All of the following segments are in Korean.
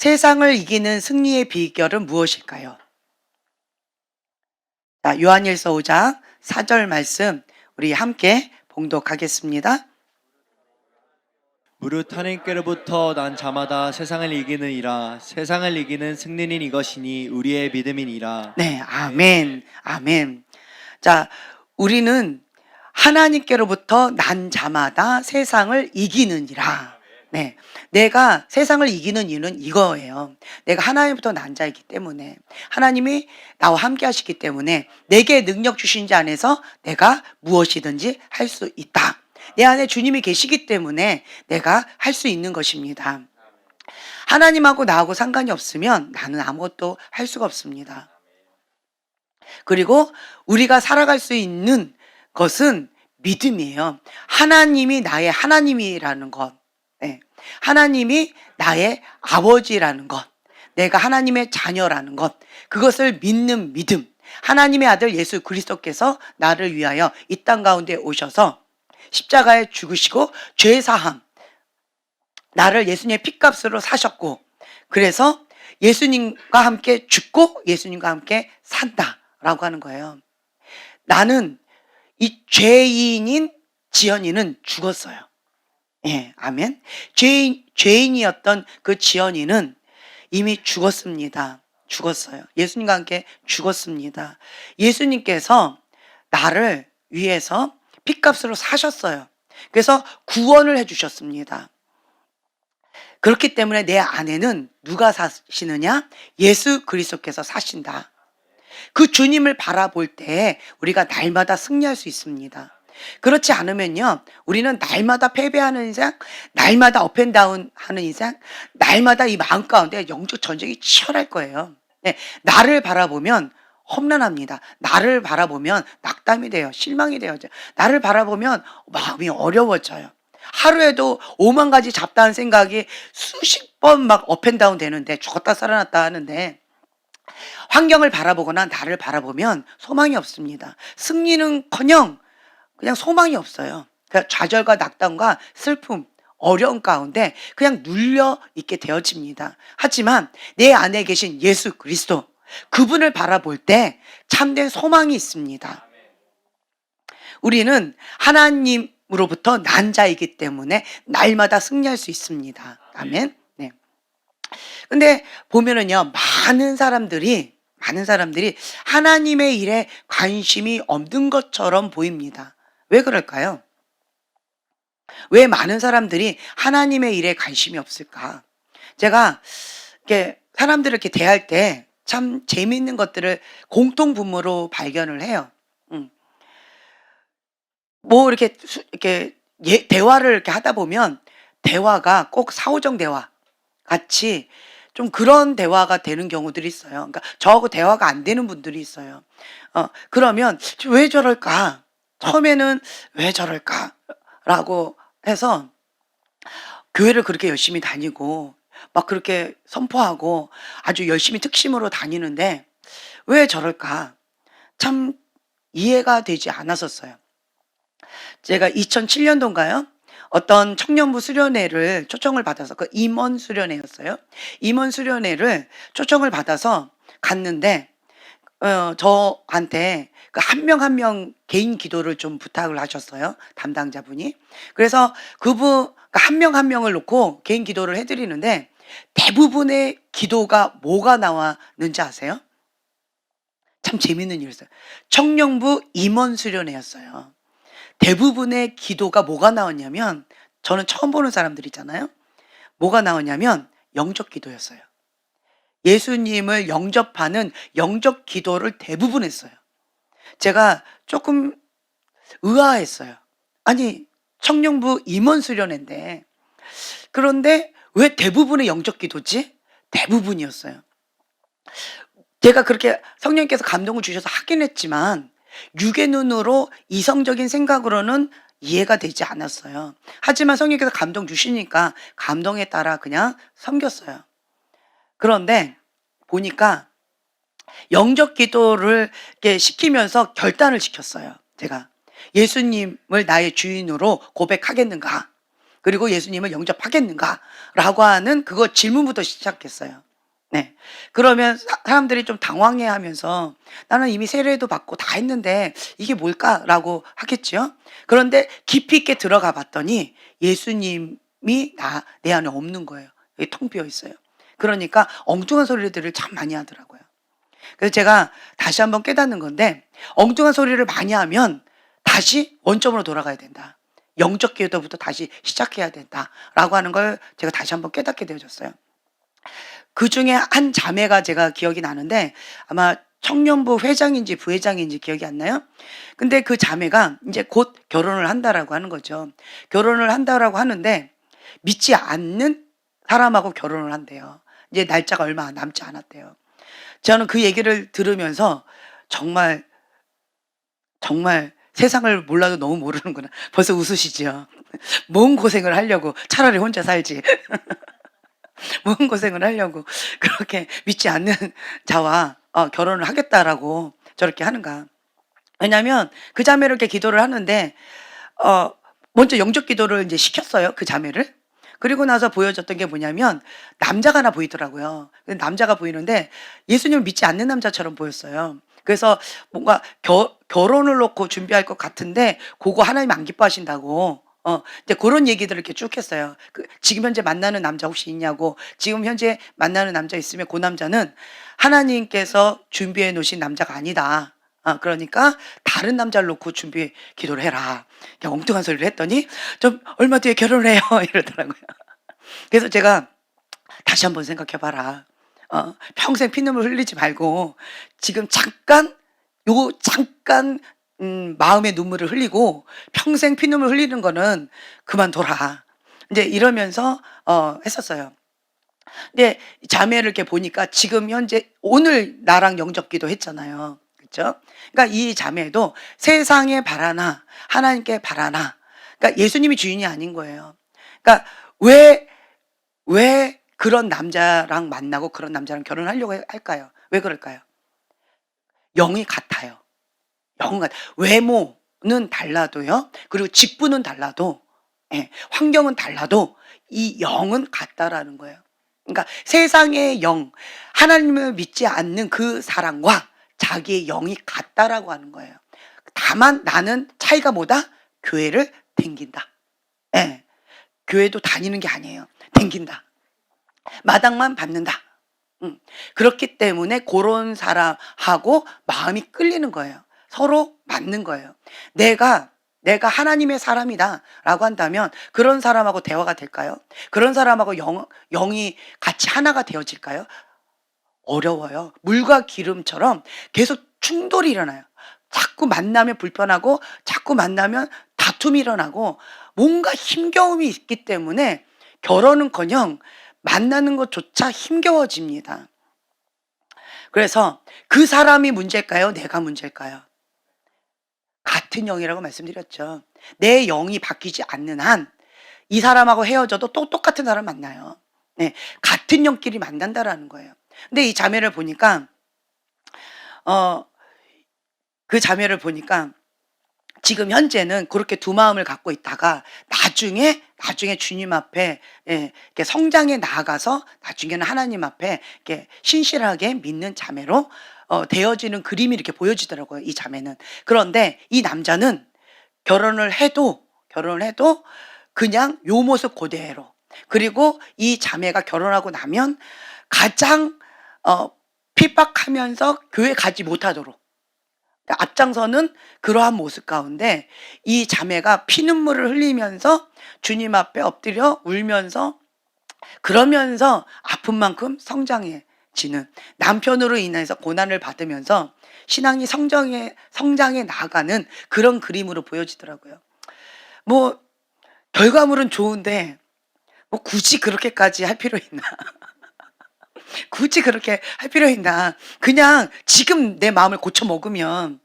세상을 이기는 승리의 비결은 무엇일까요? 자, 요한일서 5장 4절 말씀 우리 함께 봉독하겠습니다. 무릇 하나님께로부터 난 자마다 세상을 이기느니라. 세상을 이기는 승리는 이것이니 우리의 믿음이니라. 네, 아멘, 아멘. 자, 우리는 하나님께로부터 난 자마다 세상을 이기느니라. 네, 내가 세상을 이기는 이유는 이거예요. 내가 하나님부터 난 자이기 때문에, 하나님이 나와 함께 하시기 때문에 내게 능력 주신 자 안에서 내가 무엇이든지 할 수 있다. 내 안에 주님이 계시기 때문에 내가 할 수 있는 것입니다. 하나님하고 나하고 상관이 없으면 나는 아무것도 할 수가 없습니다. 그리고 우리가 살아갈 수 있는 것은 믿음이에요. 하나님이 나의 하나님이라는 것, 네. 하나님이 나의 아버지라는 것, 내가 하나님의 자녀라는 것, 그것을 믿는 믿음. 하나님의 아들 예수 그리스도께서 나를 위하여 이 땅 가운데 오셔서 십자가에 죽으시고 죄사함, 나를 예수님의 핏값으로 사셨고, 그래서 예수님과 함께 죽고 예수님과 함께 산다라고 하는 거예요. 나는 이 죄인인 지연이는 죽었어요. 예, 아멘. 죄인이었던 그 지연이는 이미 죽었습니다. 죽었어요. 예수님과 함께 죽었습니다. 예수님께서 나를 위해서 핏값으로 사셨어요. 그래서 구원을 해주셨습니다. 그렇기 때문에 내 안에는 누가 사시느냐? 예수 그리스도께서 사신다. 그 주님을 바라볼 때 우리가 날마다 승리할 수 있습니다. 그렇지 않으면요, 우리는 날마다 패배하는 인생, 날마다 업앤다운 하는 인생, 날마다 이 마음 가운데 영적 전쟁이 치열할 거예요. 네, 나를 바라보면 험난합니다. 나를 바라보면 낙담이 돼요. 실망이 돼요. 나를 바라보면 마음이 어려워져요. 하루에도 5만 가지 잡다한 생각이 수십 번 막 업앤다운 되는데, 죽었다 살아났다 하는데, 환경을 바라보거나 나를 바라보면 소망이 없습니다. 승리는커녕 그냥 소망이 없어요. 그러니까 좌절과 낙담과 슬픔, 어려움 가운데 그냥 눌려 있게 되어집니다. 하지만 내 안에 계신 예수 그리스도, 그분을 바라볼 때 참된 소망이 있습니다. 우리는 하나님으로부터 난 자이기 때문에 날마다 승리할 수 있습니다. 아멘. 네. 근데 보면은요, 많은 사람들이 하나님의 일에 관심이 없는 것처럼 보입니다. 왜 그럴까요? 왜 많은 사람들이 하나님의 일에 관심이 없을까? 제가 이렇게 사람들을 이렇게 대할 때 참 재미있는 것들을 공통분모로 발견을 해요. 뭐 이렇게 대화를 이렇게 하다 보면 대화가 꼭 사오정 대화 같이 좀 그런 대화가 되는 경우들이 있어요. 그러니까 저하고 대화가 안 되는 분들이 있어요. 그러면 왜 저럴까? 처음에는 왜 저럴까? 라고 해서 교회를 그렇게 열심히 다니고 막 그렇게 선포하고 아주 열심히 특심으로 다니는데 왜 저럴까? 참 이해가 되지 않았었어요. 제가 2007년도인가요? 어떤 청년부 수련회를 초청을 받아서, 그 임원 수련회였어요. 임원 수련회를 초청을 받아서 갔는데, 저한테 그 한 명 한 명 개인 기도를 좀 부탁을 하셨어요. 담당자분이. 그래서 그분, 한 명 한 명을 놓고 개인 기도를 해드리는데 대부분의 기도가 뭐가 나왔는지 아세요? 참 재밌는 일이었어요. 청년부 임원 수련회였어요. 대부분의 기도가 뭐가 나왔냐면, 저는 처음 보는 사람들이잖아요. 뭐가 나왔냐면 영적 기도였어요. 예수님을 영접하는 영적 기도를 대부분 했어요. 제가 조금 의아했어요. 아니, 청년부 임원 수련회인데, 그런데 왜 대부분의 영적 기도지? 대부분이었어요. 제가 그렇게 성령께서 감동을 주셔서 하긴 했지만 육의 눈으로 이성적인 생각으로는 이해가 되지 않았어요. 하지만 성령께서 감동 주시니까 감동에 따라 그냥 섬겼어요. 그런데 보니까 영적 기도를 이렇게 시키면서 결단을 시켰어요. 제가 예수님을 나의 주인으로 고백하겠는가? 그리고 예수님을 영접하겠는가라고 하는 그거 질문부터 시작했어요. 네. 그러면 사람들이 좀 당황해하면서 나는 이미 세례도 받고 다 했는데 이게 뭘까라고 하겠죠. 그런데 깊이 있게 들어가 봤더니 예수님이 내 안에 없는 거예요. 이게 텅 비어 있어요. 그러니까 엉뚱한 소리들을 참 많이 하더라고요. 그래서 제가 다시 한번 깨닫는 건데 엉뚱한 소리를 많이 하면 다시 원점으로 돌아가야 된다. 영적 기도부터 다시 시작해야 된다라고 하는 걸 제가 다시 한번 깨닫게 되어졌어요. 그중에 한 자매가 제가 기억이 나는데 아마 청년부 회장인지 부회장인지 기억이 안 나요. 근데 그 자매가 이제 곧 결혼을 한다라고 하는 거죠. 결혼을 한다라고 하는데 믿지 않는 사람하고 결혼을 한대요. 이제 날짜가 얼마 남지 않았대요. 저는 그 얘기를 들으면서 정말 세상을 몰라도 너무 모르는구나. 벌써 웃으시죠? 뭔 고생을 하려고 차라리 혼자 살지. 뭔 고생을 하려고 그렇게 믿지 않는 자와 결혼을 하겠다라고 저렇게 하는가. 왜냐하면 그 자매를 이렇게 기도를 하는데 먼저 영적 기도를 이제 시켰어요. 그 자매를. 그리고 나서 보여줬던 게 뭐냐면 남자가 하나 보이더라고요. 남자가 보이는데 예수님을 믿지 않는 남자처럼 보였어요. 그래서 뭔가 결혼을 놓고 준비할 것 같은데 그거 하나님 안 기뻐하신다고 이제 그런 얘기들을 이렇게 쭉 했어요. 지금 현재 만나는 남자 혹시 있냐고. 지금 현재 만나는 남자 있으면 그 남자는 하나님께서 준비해 놓으신 남자가 아니다. 그러니까 다른 남자를 놓고 준비 기도를 해라. 그냥 엉뚱한 소리를 했더니 좀 얼마 뒤에 결혼을 해요 이러더라고요. 그래서 제가 다시 한번 생각해 봐라. 평생 피눈물 흘리지 말고 지금 잠깐 마음의 눈물을 흘리고 평생 피눈물 흘리는 거는 그만둬라. 이제 이러면서 했었어요. 근데 자매를 이렇게 보니까 지금 현재 오늘 나랑 영접기도 했잖아요. 그렇죠? 그러니까 이 자매도 세상에 바라나 하나님께 바라나. 그러니까 예수님이 주인이 아닌 거예요. 그러니까 왜 그런 남자랑 만나고 그런 남자랑 결혼하려고 할까요? 왜 그럴까요? 영이 같아요. 영은 같아요. 외모는 달라도요. 그리고 직분은 달라도 환경은 달라도 이 영은 같다라는 거예요. 그러니까 세상의 영, 하나님을 믿지 않는 그 사람과 자기의 영이 같다라고 하는 거예요. 다만 나는 차이가 뭐다? 교회를 댕긴다. 예. 교회도 다니는 게 아니에요. 댕긴다. 마당만 밟는다. 그렇기 때문에 그런 사람하고 마음이 끌리는 거예요. 서로 맞는 거예요. 내가 하나님의 사람이다라고 한다면 그런 사람하고 대화가 될까요? 그런 사람하고 영이 같이 하나가 되어질까요? 어려워요. 물과 기름처럼 계속 충돌이 일어나요. 자꾸 만나면 불편하고 자꾸 만나면 다툼이 일어나고 뭔가 힘겨움이 있기 때문에 결혼은커녕 만나는 것조차 힘겨워집니다. 그래서 그 사람이 문제일까요? 내가 문제일까요? 같은 영이라고 말씀드렸죠. 내 영이 바뀌지 않는 한 이 사람하고 헤어져도 또 똑같은 사람 만나요. 네, 같은 영끼리 만난다라는 거예요. 근데 이 자매를 보니까 그 자매를 보니까 지금 현재는 그렇게 두 마음을 갖고 있다가 나중에 주님 앞에 이렇게 성장해 나아가서 나중에는 하나님 앞에 이렇게 신실하게 믿는 자매로 되어지는 그림이 이렇게 보여지더라고요. 이 자매는. 그런데 이 남자는 결혼을 해도 그냥 요 모습 그대로. 그리고 이 자매가 결혼하고 나면 가장 핍박하면서 교회 가지 못하도록 앞장서는 그러한 모습 가운데 이 자매가 피눈물을 흘리면서 주님 앞에 엎드려 울면서 그러면서 아픈 만큼 성장해지는 남편으로 인해서 고난을 받으면서 신앙이 성장해 나가는 그런 그림으로 보여지더라고요. 뭐 결과물은 좋은데 뭐 굳이 그렇게까지 할 필요 있나? 굳이 그렇게 할 필요 있나? 그냥 지금 내 마음을 고쳐 먹으면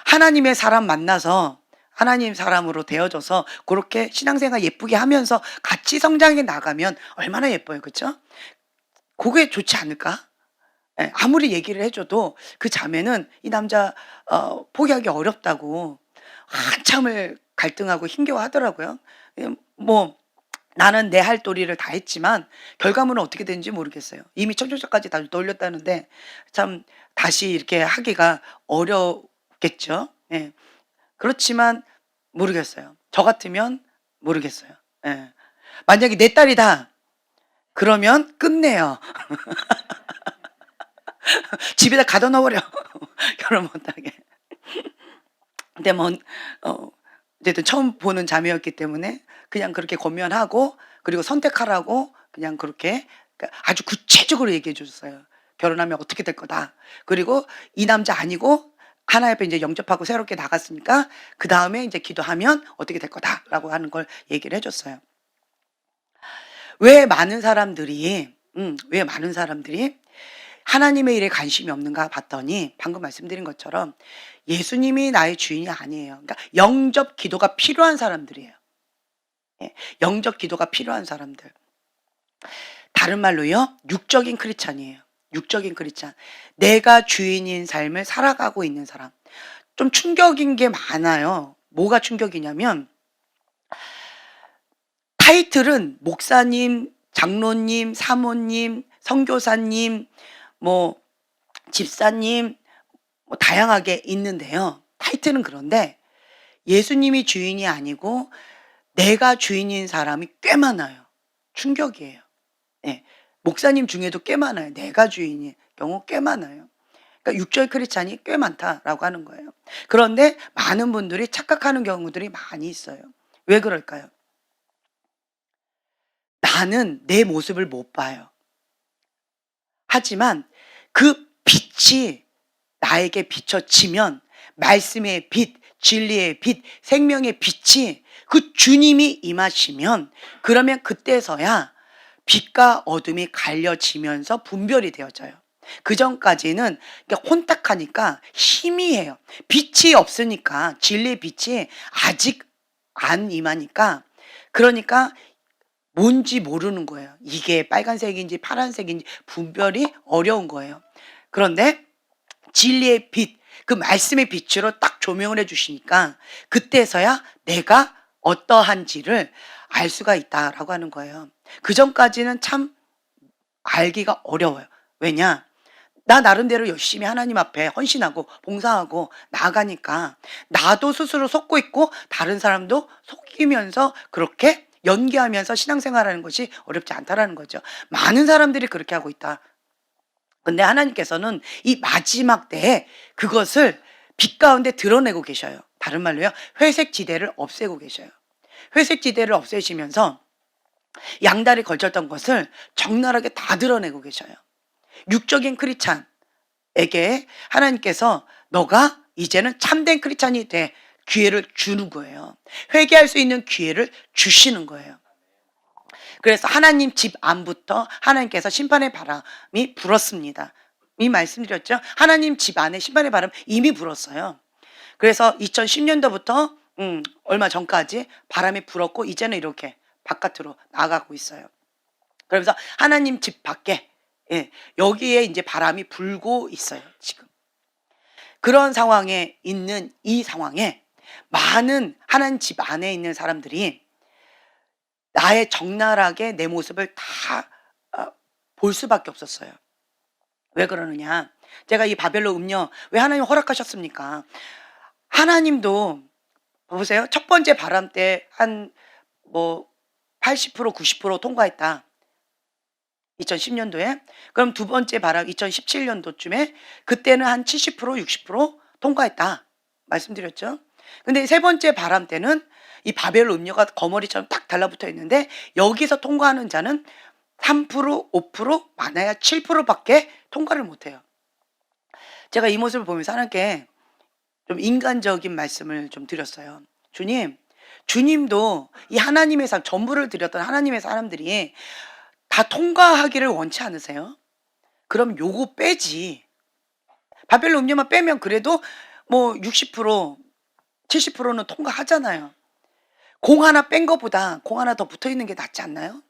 하나님의 사람 만나서 하나님 사람으로 되어져서 그렇게 신앙생활 예쁘게 하면서 같이 성장해 나가면 얼마나 예뻐요. 그렇죠? 그게 좋지 않을까? 예, 아무리 얘기를 해줘도 그 자매는 이 남자 포기하기 어렵다고 한참을 갈등하고 힘겨워하더라고요. 뭐 나는 내 할 도리를 다 했지만 결과물은 어떻게 되는지 모르겠어요. 이미 청첩장까지 다 돌렸다는데 참 다시 이렇게 하기가 어렵겠죠. 예. 그렇지만 모르겠어요. 저 같으면 모르겠어요. 예. 만약에 내 딸이다 그러면 끝내요. 집에다 가둬 놓아버려. 결혼 못하게. 근데 뭐 어쨌든 처음 보는 자매였기 때문에 그냥 그렇게 권면하고 그리고 선택하라고 그냥 그렇게 그러니까 아주 구체적으로 얘기해 줬어요. 결혼하면 어떻게 될 거다. 그리고 이 남자 아니고 하나님 앞에 이제 영접하고 새롭게 나갔으니까 그다음에 이제 기도하면 어떻게 될 거다라고 하는 걸 얘기를 해 줬어요. 왜 많은 사람들이 하나님의 일에 관심이 없는가 봤더니 방금 말씀드린 것처럼 예수님이 나의 주인이 아니에요. 그러니까 영접 기도가 필요한 사람들이에요. 예. 영접 기도가 필요한 사람들. 다른 말로요. 육적인 크리스찬이에요. 육적인 크리스찬. 내가 주인인 삶을 살아가고 있는 사람. 좀 충격인 게 많아요. 뭐가 충격이냐면 타이틀은 목사님, 장로님, 사모님, 선교사님, 뭐 집사님 뭐 다양하게 있는데요. 타이틀은 그런데 예수님이 주인이 아니고 내가 주인인 사람이 꽤 많아요. 충격이에요. 예. 목사님 중에도 꽤 많아요. 내가 주인인 경우 꽤 많아요. 그러니까 육절 크리스찬이 꽤 많다라고 하는 거예요. 그런데 많은 분들이 착각하는 경우들이 많이 있어요. 왜 그럴까요? 나는 내 모습을 못 봐요. 하지만 그 빛이 나에게 비춰지면 말씀의 빛, 진리의 빛, 생명의 빛이 그 주님이 임하시면 그러면 그때서야 빛과 어둠이 갈려지면서 분별이 되어져요. 그 전까지는 혼탁하니까 희미해요. 빛이 없으니까 진리의 빛이 아직 안 임하니까 그러니까 뭔지 모르는 거예요. 이게 빨간색인지 파란색인지 분별이 어려운 거예요. 그런데 진리의 빛, 그 말씀의 빛으로 딱 조명을 해 주시니까 그때서야 내가 어떠한지를 알 수가 있다라고 하는 거예요. 그전까지는 참 알기가 어려워요. 왜냐? 나 나름대로 열심히 하나님 앞에 헌신하고 봉사하고 나아가니까 나도 스스로 속고 있고 다른 사람도 속이면서 그렇게 연기하면서 신앙생활하는 것이 어렵지 않다라는 거죠. 많은 사람들이 그렇게 하고 있다. 근데 하나님께서는 이 마지막 때에 그것을 빛 가운데 드러내고 계셔요. 다른 말로요. 회색 지대를 없애고 계셔요. 회색 지대를 없애시면서 양다리 걸쳤던 것을 적나라하게 다 드러내고 계셔요. 육적인 크리스찬에게 하나님께서 너가 이제는 참된 크리스찬이 돼 기회를 주는 거예요. 회개할 수 있는 기회를 주시는 거예요. 그래서 하나님 집 안부터 하나님께서 심판의 바람이 불었습니다. 이 말씀드렸죠. 하나님 집 안에 심판의 바람 이미 불었어요. 그래서 2010년도부터 얼마 전까지 바람이 불었고 이제는 이렇게 바깥으로 나가고 있어요. 그러면서 하나님 집 밖에 여기에 이제 바람이 불고 있어요. 지금 그런 상황에 있는 이 상황에 많은 하나님 집 안에 있는 사람들이 나의 적나라하게 내 모습을 다 볼 수밖에 없었어요. 왜 그러느냐? 제가 이 바벨론 음료 왜 하나님 허락하셨습니까? 하나님도 보세요. 첫 번째 바람 때 한 뭐 80% 90% 통과했다. 2010년도에. 그럼 두 번째 바람 2017년도쯤에 그때는 한 70% 60% 통과했다. 말씀드렸죠. 근데 세 번째 바람 때는 이 바벨론 음료가 거머리처럼 딱 달라붙어 있는데 여기서 통과하는 자는 3% 5% 많아야 7%밖에 통과를 못해요. 제가 이 모습을 보면서 하나님께 좀 인간적인 말씀을 좀 드렸어요. 주님도 이 하나님의 삶 전부를 드렸던 하나님의 사람들이 다 통과하기를 원치 않으세요? 그럼 요거 빼지. 바벨론 음료만 빼면 그래도 뭐 60% 70%는 통과하잖아요. 공 하나 뺀 것보다 공 하나 더 붙어 있는 게 낫지 않나요?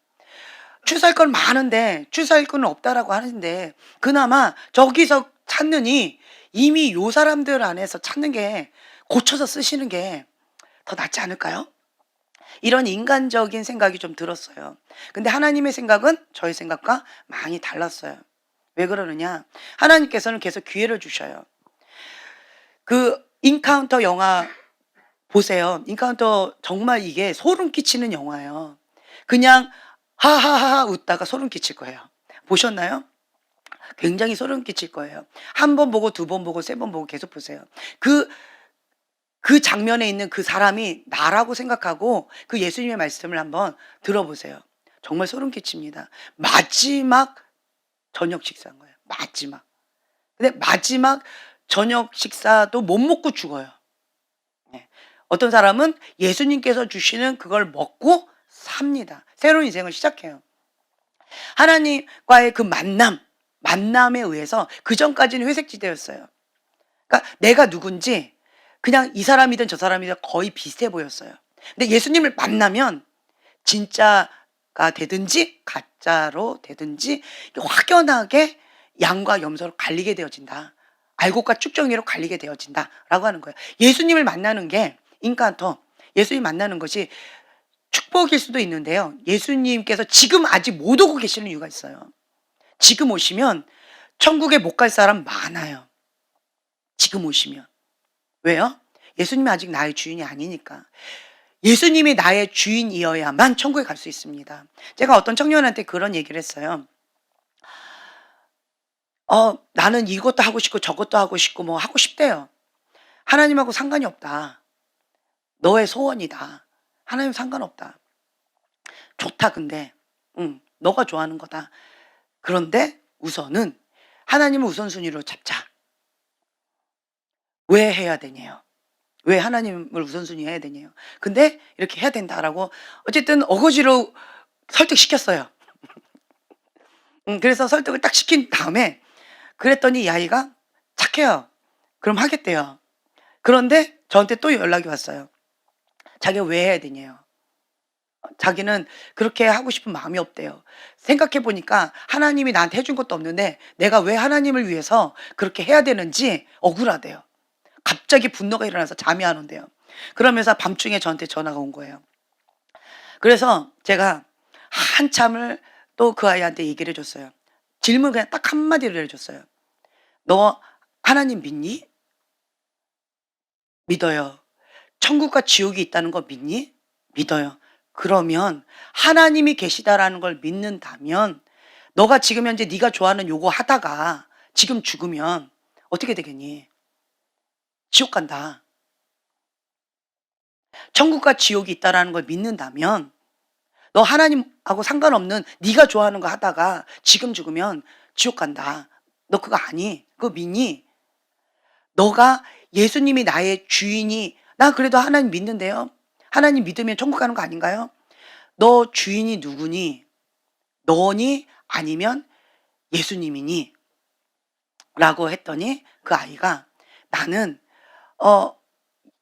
취소할 건 많은데 취소할 건 없다라고 하는데 그나마 저기서 찾느니 이미 요 사람들 안에서 찾는 게 고쳐서 쓰시는 게 더 낫지 않을까요? 이런 인간적인 생각이 좀 들었어요. 근데 하나님의 생각은 저희 생각과 많이 달랐어요. 왜 그러느냐? 하나님께서는 계속 기회를 주셔요. 그 인카운터 영화 보세요. 인카운터 정말 이게 소름 끼치는 영화예요. 그냥 하하하 웃다가 소름 끼칠 거예요. 보셨나요? 굉장히 소름 끼칠 거예요. 한 번 보고 두 번 보고 세 번 보고 계속 보세요. 그 장면에 있는 그 사람이 나라고 생각하고 그 예수님의 말씀을 한번 들어보세요. 정말 소름 끼칩니다. 마지막 저녁 식사인 거예요. 마지막. 근데 마지막 저녁 식사도 못 먹고 죽어요. 네. 어떤 사람은 예수님께서 주시는 그걸 먹고 삽니다. 새로운 인생을 시작해요. 하나님과의 그 만남에 의해서 그 전까지는 회색지대였어요. 그러니까 내가 누군지 그냥 이 사람이든 저 사람이든 거의 비슷해 보였어요. 근데 예수님을 만나면 진짜가 되든지 가짜로 되든지 확연하게 양과 염소로 갈리게 되어진다. 알곡과 쭉정이로 갈리게 되어진다라고 하는 거예요. 예수님을 만나는 게 인간토 예수님 만나는 것이 축복일 수도 있는데요. 예수님께서 지금 아직 못 오고 계시는 이유가 있어요. 지금 오시면 천국에 못 갈 사람 많아요. 지금 오시면. 왜요? 예수님이 아직 나의 주인이 아니니까. 예수님이 나의 주인이어야만 천국에 갈 수 있습니다. 제가 어떤 청년한테 그런 얘기를 했어요. 나는 이것도 하고 싶고 저것도 하고 싶고 뭐 하고 싶대요. 하나님하고 상관이 없다. 너의 소원이다. 하나님 상관없다. 좋다 근데. 너가 좋아하는 거다. 그런데 우선은 하나님을 우선순위로 잡자. 왜 해야 되냐요? 왜 하나님을 우선순위 해야 되냐요? 근데 이렇게 해야 된다라고 어쨌든 어거지로 설득시켰어요. 그래서 설득을 딱 시킨 다음에 그랬더니 이 아이가 착해요. 그럼 하겠대요. 그런데 저한테 또 연락이 왔어요. 자기가 왜 해야 되냐요. 자기는 그렇게 하고 싶은 마음이 없대요. 생각해 보니까 하나님이 나한테 해준 것도 없는데 내가 왜 하나님을 위해서 그렇게 해야 되는지 억울하대요. 갑자기 분노가 일어나서 잠이 안 온대요. 그러면서 밤중에 저한테 전화가 온 거예요. 그래서 제가 한참을 또 그 아이한테 얘기를 해줬어요. 질문 그냥 딱 한마디로 해줬어요. 너 하나님 믿니? 믿어요. 천국과 지옥이 있다는 거 믿니? 믿어요. 그러면 하나님이 계시다라는 걸 믿는다면 너가 지금 현재 네가 좋아하는 요거 하다가 지금 죽으면 어떻게 되겠니? 지옥 간다. 천국과 지옥이 있다라는 걸 믿는다면 너 하나님하고 상관없는 네가 좋아하는 거 하다가 지금 죽으면 지옥 간다. 너 그거 아니? 그거 믿니? 너가 예수님이 나의 주인이 나 그래도 하나님 믿는데요. 하나님 믿으면 천국 가는 거 아닌가요? 너 주인이 누구니? 너니 아니면 예수님이니? 라고 했더니 그 아이가 나는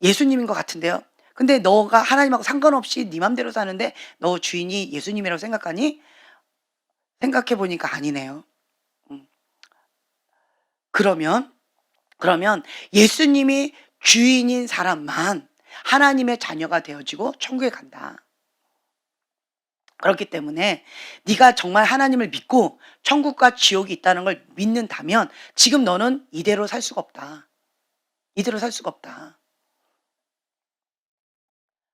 예수님인 것 같은데요. 근데 너가 하나님하고 상관없이 네 맘대로 사는데 너 주인이 예수님이라고 생각하니? 생각해 보니까 아니네요. 음. 그러면 예수님이 주인인 사람만 하나님의 자녀가 되어지고 천국에 간다. 그렇기 때문에 네가 정말 하나님을 믿고 천국과 지옥이 있다는 걸 믿는다면 지금 너는 이대로 살 수가 없다. 이대로 살 수가 없다.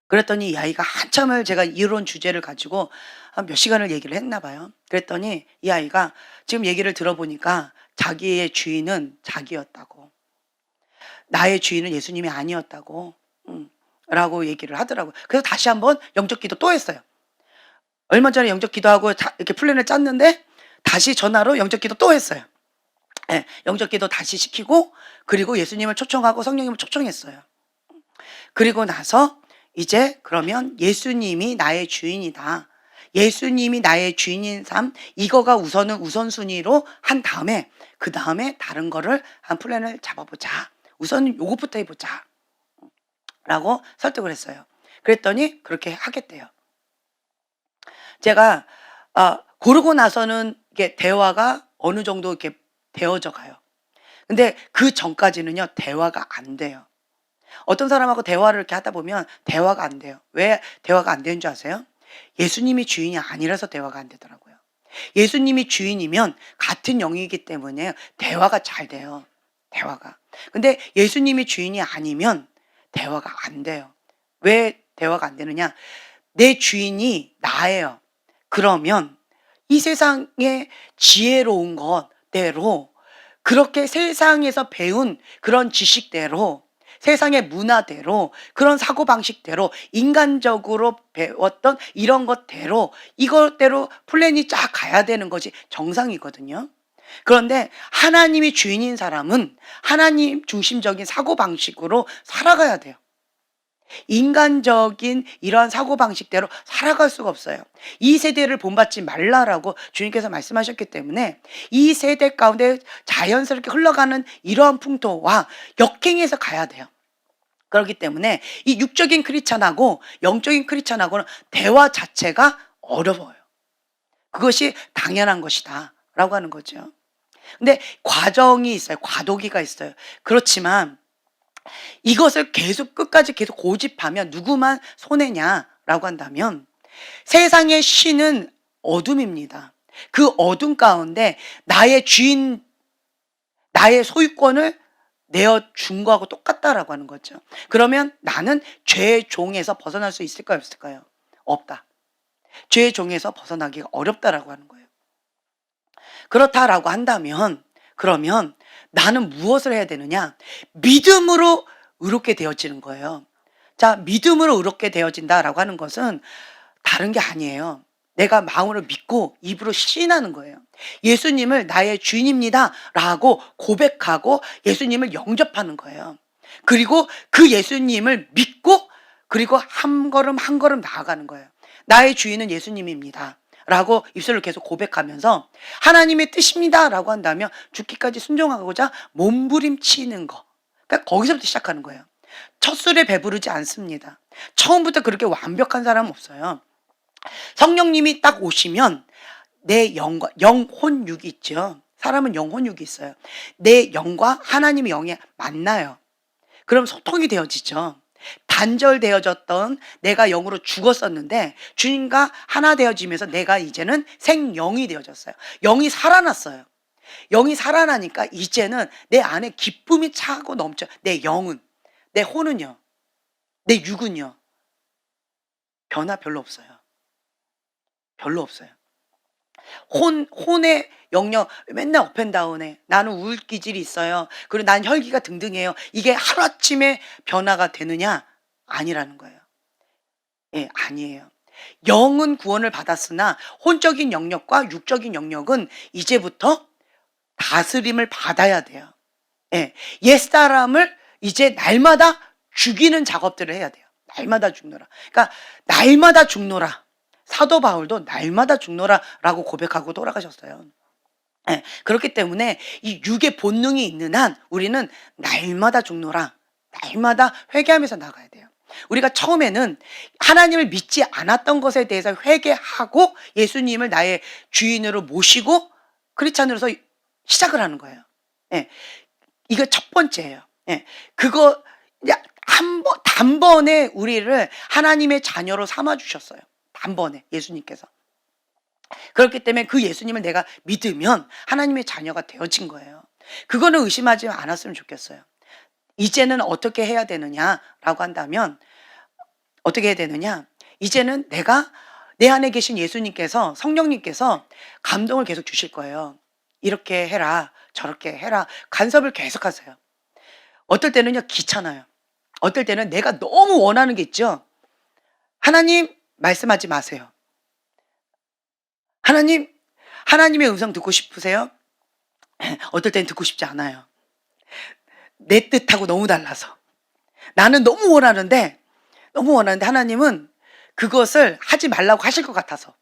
그랬더니 이 아이가 한참을 제가 이런 주제를 가지고 한 몇 시간을 얘기를 했나 봐요. 그랬더니 이 아이가 지금 얘기를 들어보니까 자기의 주인은 자기였다고. 나의 주인은 예수님이 아니었다고. 라고 얘기를 하더라고요. 그래서 다시 한번 영적 기도 또 했어요. 얼마 전에 영적 기도하고 이렇게 플랜을 짰는데 다시 전화로 영적 기도 또 했어요. 네, 영적 기도 다시 시키고 그리고 예수님을 초청하고 성령님을 초청했어요. 그리고 나서 이제 그러면 예수님이 나의 주인이다. 예수님이 나의 주인인 삶 이거가 우선은 우선순위로 한 다음에 그 다음에 다른 거를 한 플랜을 잡아보자. 우선 요것부터 해보자. 라고 설득을 했어요. 그랬더니 그렇게 하겠대요. 제가 고르고 나서는 이게 대화가 어느 정도 이렇게 되어져 가요. 근데 그 전까지는요 대화가 안 돼요. 어떤 사람하고 대화를 이렇게 하다 보면 대화가 안 돼요. 왜 대화가 안 되는 줄 아세요? 예수님이 주인이 아니라서 대화가 안 되더라고요. 예수님이 주인이면 같은 영이기 때문에 대화가 잘 돼요. 대화가. 근데 예수님이 주인이 아니면 대화가 안 돼요. 왜 대화가 안 되느냐? 내 주인이 나예요. 그러면 이 세상의 지혜로운 것대로 그렇게 세상에서 배운 그런 지식대로 세상의 문화대로 그런 사고방식대로 인간적으로 배웠던 이런 것대로 이것대로 플랜이 쫙 가야 되는 것이 정상이거든요. 그런데 하나님이 주인인 사람은 하나님 중심적인 사고방식으로 살아가야 돼요. 인간적인 이러한 사고방식대로 살아갈 수가 없어요. 이 세대를 본받지 말라라고 주님께서 말씀하셨기 때문에 이 세대 가운데 자연스럽게 흘러가는 이러한 풍토와 역행해서 가야 돼요. 그렇기 때문에 이 육적인 크리스찬하고 영적인 크리스찬하고는 대화 자체가 어려워요. 그것이 당연한 것이다 라고 하는 거죠. 근데 과정이 있어요. 과도기가 있어요. 그렇지만 이것을 계속 끝까지 계속 고집하면 누구만 손해냐라고 한다면 세상의 신은 어둠입니다. 그 어둠 가운데 나의 주인, 나의 소유권을 내어준 거하고 똑같다라고 하는 거죠. 그러면 나는 죄의 종에서 벗어날 수 있을까요? 없을까요? 없다. 죄의 종에서 벗어나기가 어렵다라고 하는 거예요. 그렇다라고 한다면 그러면 나는 무엇을 해야 되느냐? 믿음으로 의롭게 되어지는 거예요. 자, 믿음으로 의롭게 되어진다라고 하는 것은 다른 게 아니에요. 내가 마음으로 믿고 입으로 시인하는 거예요. 예수님을 나의 주인입니다 라고 고백하고 예수님을 영접하는 거예요. 그리고 그 예수님을 믿고 그리고 한 걸음 한 걸음 나아가는 거예요. 나의 주인은 예수님입니다 라고 입술을 계속 고백하면서 하나님의 뜻입니다 라고 한다면 죽기까지 순종하고자 몸부림치는 거. 그러니까 거기서부터 시작하는 거예요. 첫 술에 배부르지 않습니다. 처음부터 그렇게 완벽한 사람은 없어요. 성령님이 딱 오시면 내 영과 영혼육이 있죠. 사람은 영혼육이 있어요. 내 영과 하나님의 영이 만나요. 그럼 소통이 되어지죠. 단절되어졌던 내가 영으로 죽었었는데 주님과 하나 되어지면서 내가 이제는 생영이 되어졌어요. 영이 살아났어요. 영이 살아나니까 이제는 내 안에 기쁨이 차고 넘쳐. 내 영은, 내 혼은요, 내 육은요, 변화 별로 없어요. 별로 없어요. 혼의 영역 맨날 업앤다운해. 나는 우울 기질이 있어요. 그리고 난 혈기가 등등해요. 이게 하루아침에 변화가 되느냐? 아니라는 거예요. 예, 아니에요. 영은 구원을 받았으나 혼적인 영역과 육적인 영역은 이제부터 다스림을 받아야 돼요. 예, 옛사람을 이제 날마다 죽이는 작업들을 해야 돼요. 날마다 죽노라. 그러니까 날마다 죽노라. 사도 바울도 날마다 죽노라라고 고백하고 돌아가셨어요. 예, 그렇기 때문에 이 육의 본능이 있는 한 우리는 날마다 죽노라. 날마다 회개하면서 나가야 돼요. 우리가 처음에는 하나님을 믿지 않았던 것에 대해서 회개하고 예수님을 나의 주인으로 모시고 크리스찬으로서 시작을 하는 거예요. 예, 이거 첫 번째예요. 예, 그거 단번에 우리를 하나님의 자녀로 삼아 주셨어요. 단번에 예수님께서. 그렇기 때문에 그 예수님을 내가 믿으면 하나님의 자녀가 되어진 거예요. 그거는 의심하지 않았으면 좋겠어요. 이제는 어떻게 해야 되느냐라고 한다면 어떻게 해야 되느냐? 이제는 내가 내 안에 계신 예수님께서 성령님께서 감동을 계속 주실 거예요. 이렇게 해라 저렇게 해라 간섭을 계속하세요. 어떨 때는요 귀찮아요. 어떨 때는 내가 너무 원하는 게 있죠. 하나님 말씀하지 마세요. 하나님의 음성 듣고 싶으세요? 어떨 땐 듣고 싶지 않아요. 내 뜻하고 너무 달라서. 나는 너무 원하는데 하나님은 그것을 하지 말라고 하실 것 같아서.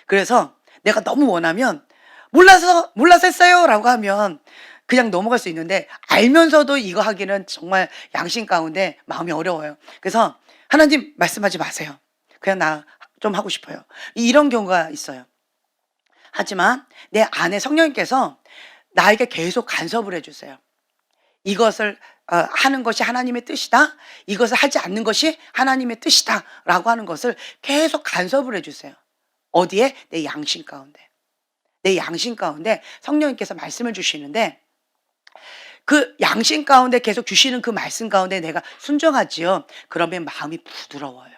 그래서 내가 너무 원하면 몰라서 했어요 라고 하면 그냥 넘어갈 수 있는데 알면서도 이거 하기는 정말 양심 가운데 마음이 어려워요. 그래서 하나님 말씀하지 마세요. 그냥 나 좀 하고 싶어요. 이런 경우가 있어요. 하지만 내 안에 성령님께서 나에게 계속 간섭을 해주세요. 이것을 하는 것이 하나님의 뜻이다. 이것을 하지 않는 것이 하나님의 뜻이다라고 하는 것을 계속 간섭을 해 주세요. 어디에? 내 양심 가운데. 내 양심 가운데 성령님께서 말씀을 주시는데 그 양심 가운데 계속 주시는 그 말씀 가운데 내가 순종하지요. 그러면 마음이 부드러워요.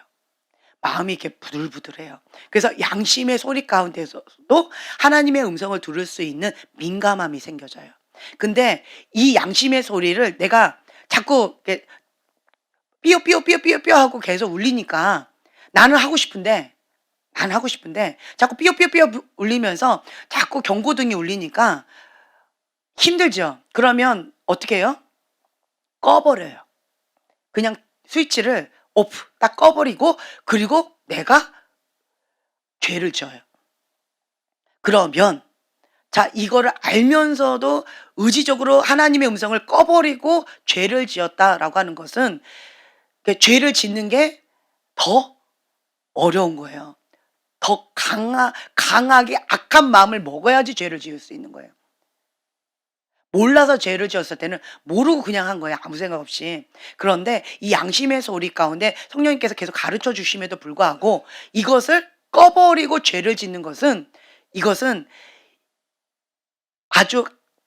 마음이 이렇게 부들부들해요. 그래서 양심의 소리 가운데서도 하나님의 음성을 들을 수 있는 민감함이 생겨져요. 근데 이 양심의 소리를 내가 자꾸 이렇게 삐요삐요삐요삐요 하고 계속 울리니까 나는 하고 싶은데 자꾸 삐요삐요삐요 울리면서 자꾸 경고등이 울리니까 힘들죠. 그러면 어떻게 해요? 꺼버려요. 그냥 스위치를 오프 딱 꺼버리고 그리고 내가 죄를 지어요. 그러면 자 이거를 알면서도 의지적으로 하나님의 음성을 꺼버리고 죄를 지었다라고 하는 것은 죄를 짓는 게 더 어려운 거예요. 더 강하게 악한 마음을 먹어야지 죄를 지을 수 있는 거예요. 몰라서 죄를 지었을 때는 모르고 그냥 한 거예요. 아무 생각 없이. 그런데 이 양심의 소리 가운데 성령님께서 계속 가르쳐 주심에도 불구하고 이것을 꺼버리고 죄를 짓는 것은 이것은 아주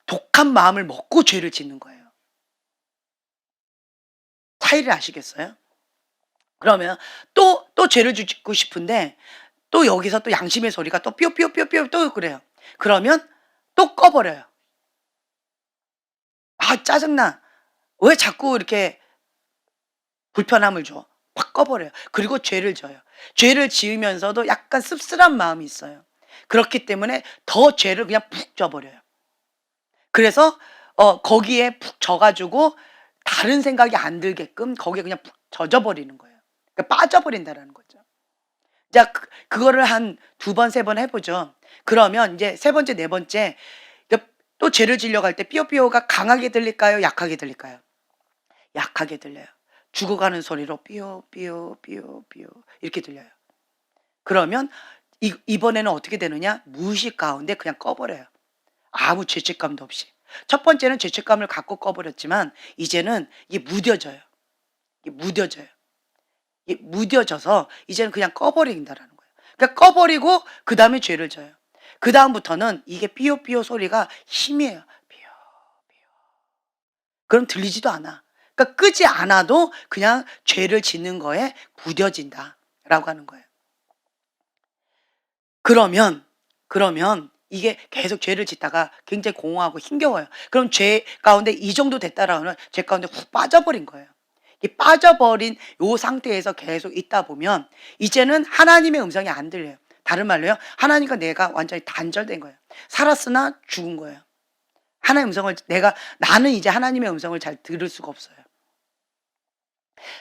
독한 마음을 먹고 죄를 짓는 거예요. 차이를 아시겠어요? 그러면 또 죄를 짓고 싶은데 또 여기서 또 양심의 소리가 또 삐요삐요삐요삐요 또 그래요. 그러면 또 꺼버려요. 아 짜증나. 왜 자꾸 이렇게 불편함을 줘? 확 꺼버려요. 그리고 죄를 져요. 죄를 지으면서도 약간 씁쓸한 마음이 있어요. 그렇기 때문에 더 죄를 그냥 푹 져버려요. 그래서 거기에 푹 져가지고 다른 생각이 안 들게끔 거기에 그냥 푹 젖어버리는 거예요. 그러니까 빠져버린다라는 거죠. 자, 그거를 한 2번, 3번 해보죠. 그러면 이제 세 번째, 네 번째 또 죄를 지려고 할 때 삐요삐요가 강하게 들릴까요? 약하게 들릴까요? 약하게 들려요. 죽어가는 소리로 삐요삐요삐요삐요 이렇게 들려요. 그러면 이번에는 어떻게 되느냐? 무의식 가운데 그냥 꺼버려요. 아무 죄책감도 없이. 첫 번째는 죄책감을 갖고 꺼버렸지만 이제는 이게 무뎌져요. 이게 무뎌져요. 이게 무뎌져서 이제는 그냥 꺼버린다라는 거예요. 그러니까 꺼버리고 그 다음에 죄를 져요. 그 다음부터는 이게 삐요삐요 소리가 힘이에요. 삐요 삐요. 그럼 들리지도 않아. 그러니까 끄지 않아도 그냥 죄를 짓는 거에 무뎌진다라고 하는 거예요. 그러면 이게 계속 죄를 짓다가 굉장히 공허하고 힘겨워요. 그럼 죄 가운데 이 정도 됐다라는 죄 가운데 훅 빠져버린 거예요. 이 빠져버린 요 상태에서 계속 있다 보면 이제는 하나님의 음성이 안 들려요. 다른 말로요. 하나님과 내가 완전히 단절된 거예요. 살았으나 죽은 거예요. 하나님의 음성을 나는 이제 하나님의 음성을 잘 들을 수가 없어요.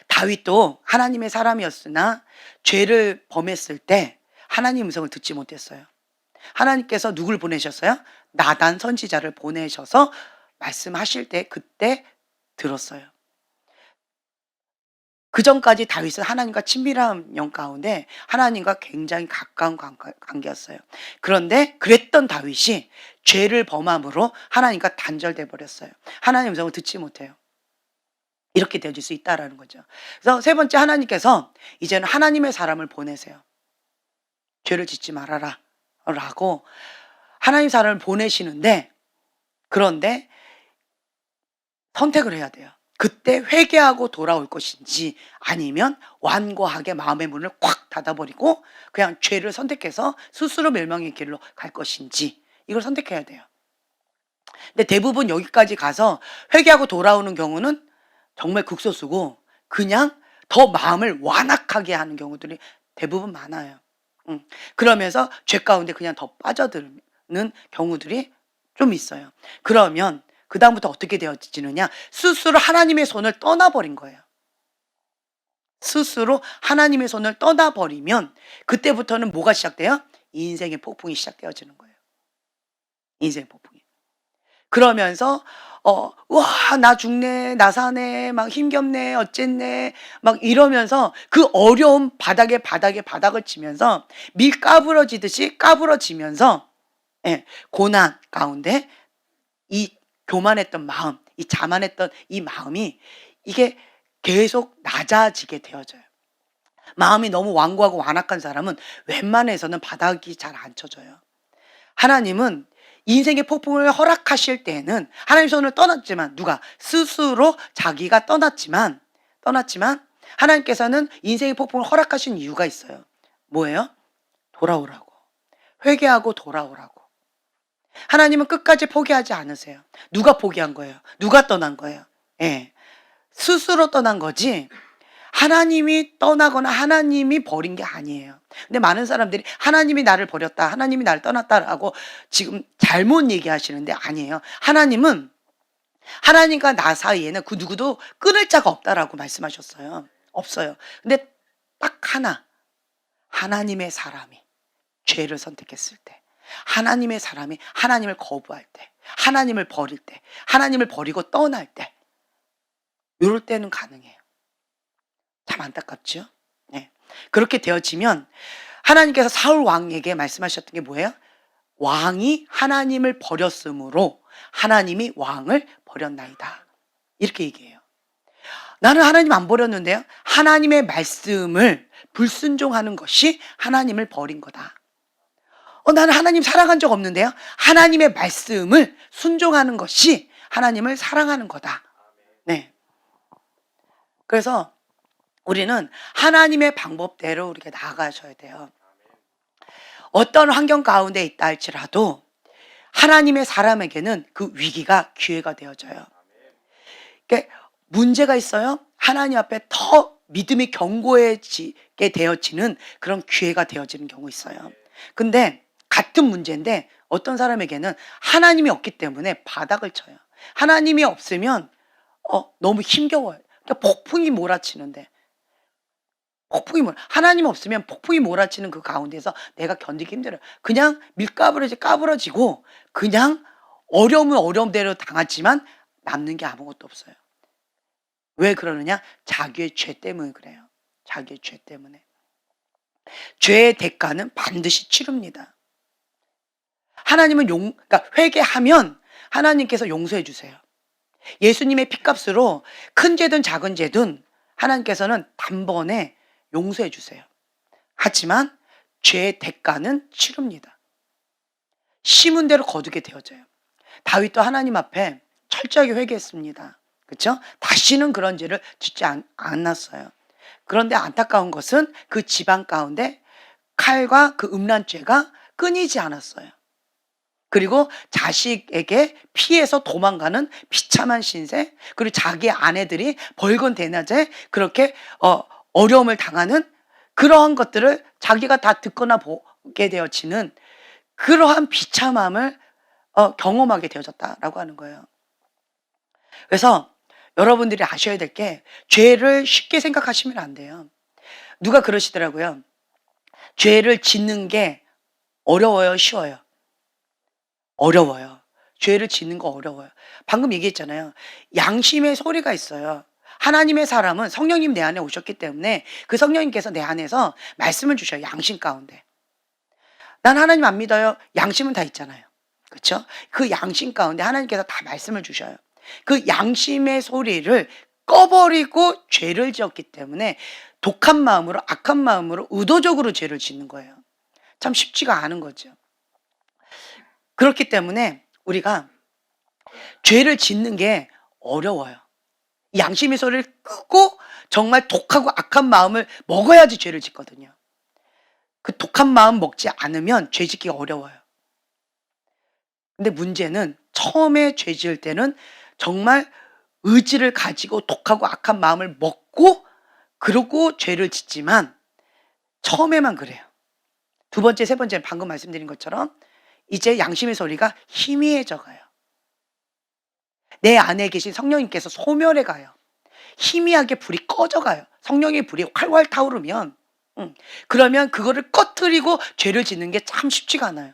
다윗도 하나님의 사람이었으나 죄를 범했을 때 하나님 음성을 듣지 못했어요. 하나님께서 누굴 보내셨어요? 나단 선지자를 보내셔서 말씀하실 때 그때 들었어요. 그 전까지 다윗은 하나님과 친밀한 영 가운데 하나님과 굉장히 가까운 관계였어요. 그런데 그랬던 다윗이 죄를 범함으로 하나님과 단절돼 버렸어요. 하나님 음성을 듣지 못해요. 이렇게 되어질 수 있다라는 거죠. 그래서 세 번째 하나님께서 이제는 하나님의 사람을 보내세요. 죄를 짓지 말아라 라고 하나님 사람을 보내시는데 그런데 선택을 해야 돼요. 그때 회개하고 돌아올 것인지 아니면 완고하게 마음의 문을 콱 닫아버리고 그냥 죄를 선택해서 스스로 멸망의 길로 갈 것인지 이걸 선택해야 돼요. 근데 대부분 여기까지 가서 회개하고 돌아오는 경우는 정말 극소수고 그냥 더 마음을 완악하게 하는 경우들이 대부분 많아요. 그러면서 죄 가운데 그냥 더 빠져드는 경우들이 좀 있어요. 그러면 그 다음부터 어떻게 되어지느냐? 스스로 하나님의 손을 떠나버린 거예요. 스스로 하나님의 손을 떠나버리면 그때부터는 뭐가 시작돼요? 인생의 폭풍이 시작되어지는 거예요. 인생의 폭풍이. 그러면서 와, 나 죽네, 나 사네, 막 힘겹네, 어쨌네, 막 이러면서 그 어려운 바닥을 치면서 밀 까부러지듯이 까부러지면서 고난 가운데 이 교만했던 마음, 이 자만했던 이 마음이 이게 계속 낮아지게 되어져요. 마음이 너무 완고하고 완악한 사람은 웬만해서는 바닥이 잘 안 쳐져요. 하나님은 인생의 폭풍을 허락하실 때에는 하나님 손을 떠났지만 누가 스스로 자기가 떠났지만 하나님께서는 인생의 폭풍을 허락하신 이유가 있어요. 뭐예요? 돌아오라고. 회개하고 돌아오라고. 하나님은 끝까지 포기하지 않으세요. 누가 포기한 거예요? 누가 떠난 거예요? 예. 스스로 떠난 거지 하나님이 떠나거나 하나님이 버린 게 아니에요. 근데 많은 사람들이 하나님이 나를 버렸다, 하나님이 나를 떠났다라고 지금 잘못 얘기하시는데 아니에요. 하나님은 하나님과 나 사이에는 그 누구도 끊을 자가 없다라고 말씀하셨어요. 없어요. 근데 딱 하나, 하나님의 사람이 죄를 선택했을 때, 하나님의 사람이 하나님을 거부할 때, 하나님을 버릴 때, 하나님을 버리고 떠날 때, 이럴 때는 가능해요. 참 안타깝죠? 네. 그렇게 되어지면 하나님께서 사울 왕에게 말씀하셨던 게 뭐예요? 왕이 하나님을 버렸으므로 하나님이 왕을 버렸나이다. 이렇게 얘기해요. 나는 하나님 안 버렸는데요. 하나님의 말씀을 불순종하는 것이 하나님을 버린 거다. 나는 하나님 사랑한 적 없는데요. 하나님의 말씀을 순종하는 것이 하나님을 사랑하는 거다. 네. 그래서 우리는 하나님의 방법대로 우리가 나아가셔야 돼요. 어떤 환경 가운데 있다 할지라도 하나님의 사람에게는 그 위기가 기회가 되어져요. 그러니까 문제가 있어요. 하나님 앞에 더 믿음이 견고해지게 되어지는 그런 기회가 되어지는 경우 있어요. 근데 같은 문제인데 어떤 사람에게는 하나님이 없기 때문에 바닥을 쳐요. 하나님이 없으면 너무 힘겨워요. 그러니까 폭풍이 몰아치는데 하나님 없으면 폭풍이 몰아치는 그 가운데서 내가 견디기 힘들어요. 그냥 까부러지고 그냥 어려움은 어려움대로 당하지만 남는 게 아무것도 없어요. 왜 그러느냐? 자기의 죄 때문에 그래요. 자기의 죄 때문에. 죄의 대가는 반드시 치릅니다. 하나님은 그러니까 회개하면 하나님께서 용서해 주세요. 예수님의 피값으로 큰 죄든 작은 죄든 하나님께서는 단번에 용서해 주세요. 하지만 죄의 대가는 치릅니다. 심은 대로 거두게 되어져요. 다윗도 하나님 앞에 철저하게 회개했습니다. 그렇죠? 다시는 그런 죄를 짓지 않았어요. 그런데 안타까운 것은 그 집안 가운데 칼과 그 음란죄가 끊이지 않았어요. 그리고 자식에게 피해서 도망가는 비참한 신세, 그리고 자기 아내들이 벌건 대낮에 그렇게 어려움을 당하는 그러한 것들을 자기가 다 듣거나 보게 되어지는 그러한 비참함을 경험하게 되어졌다라고 하는 거예요. 그래서 여러분들이 아셔야 될 게 죄를 쉽게 생각하시면 안 돼요. 누가 그러시더라고요. 죄를 짓는 게 어려워요, 쉬워요? 어려워요. 죄를 짓는 거 어려워요. 방금 얘기했잖아요. 양심의 소리가 있어요. 하나님의 사람은 성령님 내 안에 오셨기 때문에 그 성령님께서 내 안에서 말씀을 주셔요. 양심 가운데. 난 하나님 안 믿어요. 양심은 다 있잖아요. 그렇죠? 그 양심 가운데 하나님께서 다 말씀을 주셔요. 그 양심의 소리를 꺼버리고 죄를 지었기 때문에 독한 마음으로 악한 마음으로 의도적으로 죄를 짓는 거예요. 참 쉽지가 않은 거죠. 그렇기 때문에 우리가 죄를 짓는 게 어려워요. 양심의 소리를 끄고 정말 독하고 악한 마음을 먹어야지 죄를 짓거든요. 그 독한 마음 먹지 않으면 죄 짓기가 어려워요. 근데 문제는 처음에 죄 지을 때는 정말 의지를 가지고 독하고 악한 마음을 먹고 그러고 죄를 짓지만 처음에만 그래요. 두 번째, 세 번째는 방금 말씀드린 것처럼 이제 양심의 소리가 희미해져 가요. 내 안에 계신 성령님께서 소멸해 가요. 희미하게 불이 꺼져 가요. 성령의 불이 활활 타오르면 그러면 그거를 꺼트리고 죄를 짓는 게 참 쉽지가 않아요.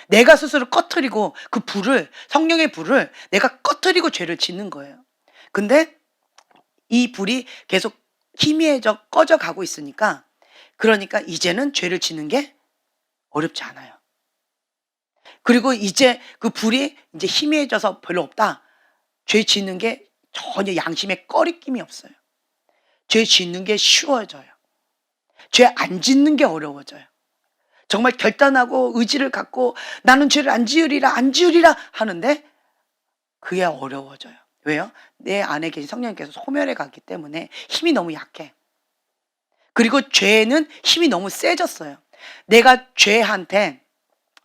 내가 스스로 꺼트리고 그 불을 성령의 불을 내가 꺼트리고 죄를 짓는 거예요. 근데 이 불이 계속 희미해져 꺼져 가고 있으니까 그러니까 이제는 죄를 짓는 게 어렵지 않아요. 그리고 이제 그 불이 이제 희미해져서 별로 없다. 죄 짓는 게 전혀 양심에 꺼리낌이 없어요. 죄 짓는 게 쉬워져요. 죄 안 짓는 게 어려워져요. 정말 결단하고 의지를 갖고 나는 죄를 안 지으리라 안 지으리라 하는데 그게 어려워져요. 왜요? 내 안에 계신 성령님께서 소멸해 갔기 때문에 힘이 너무 약해. 그리고 죄는 힘이 너무 세졌어요. 내가 죄한테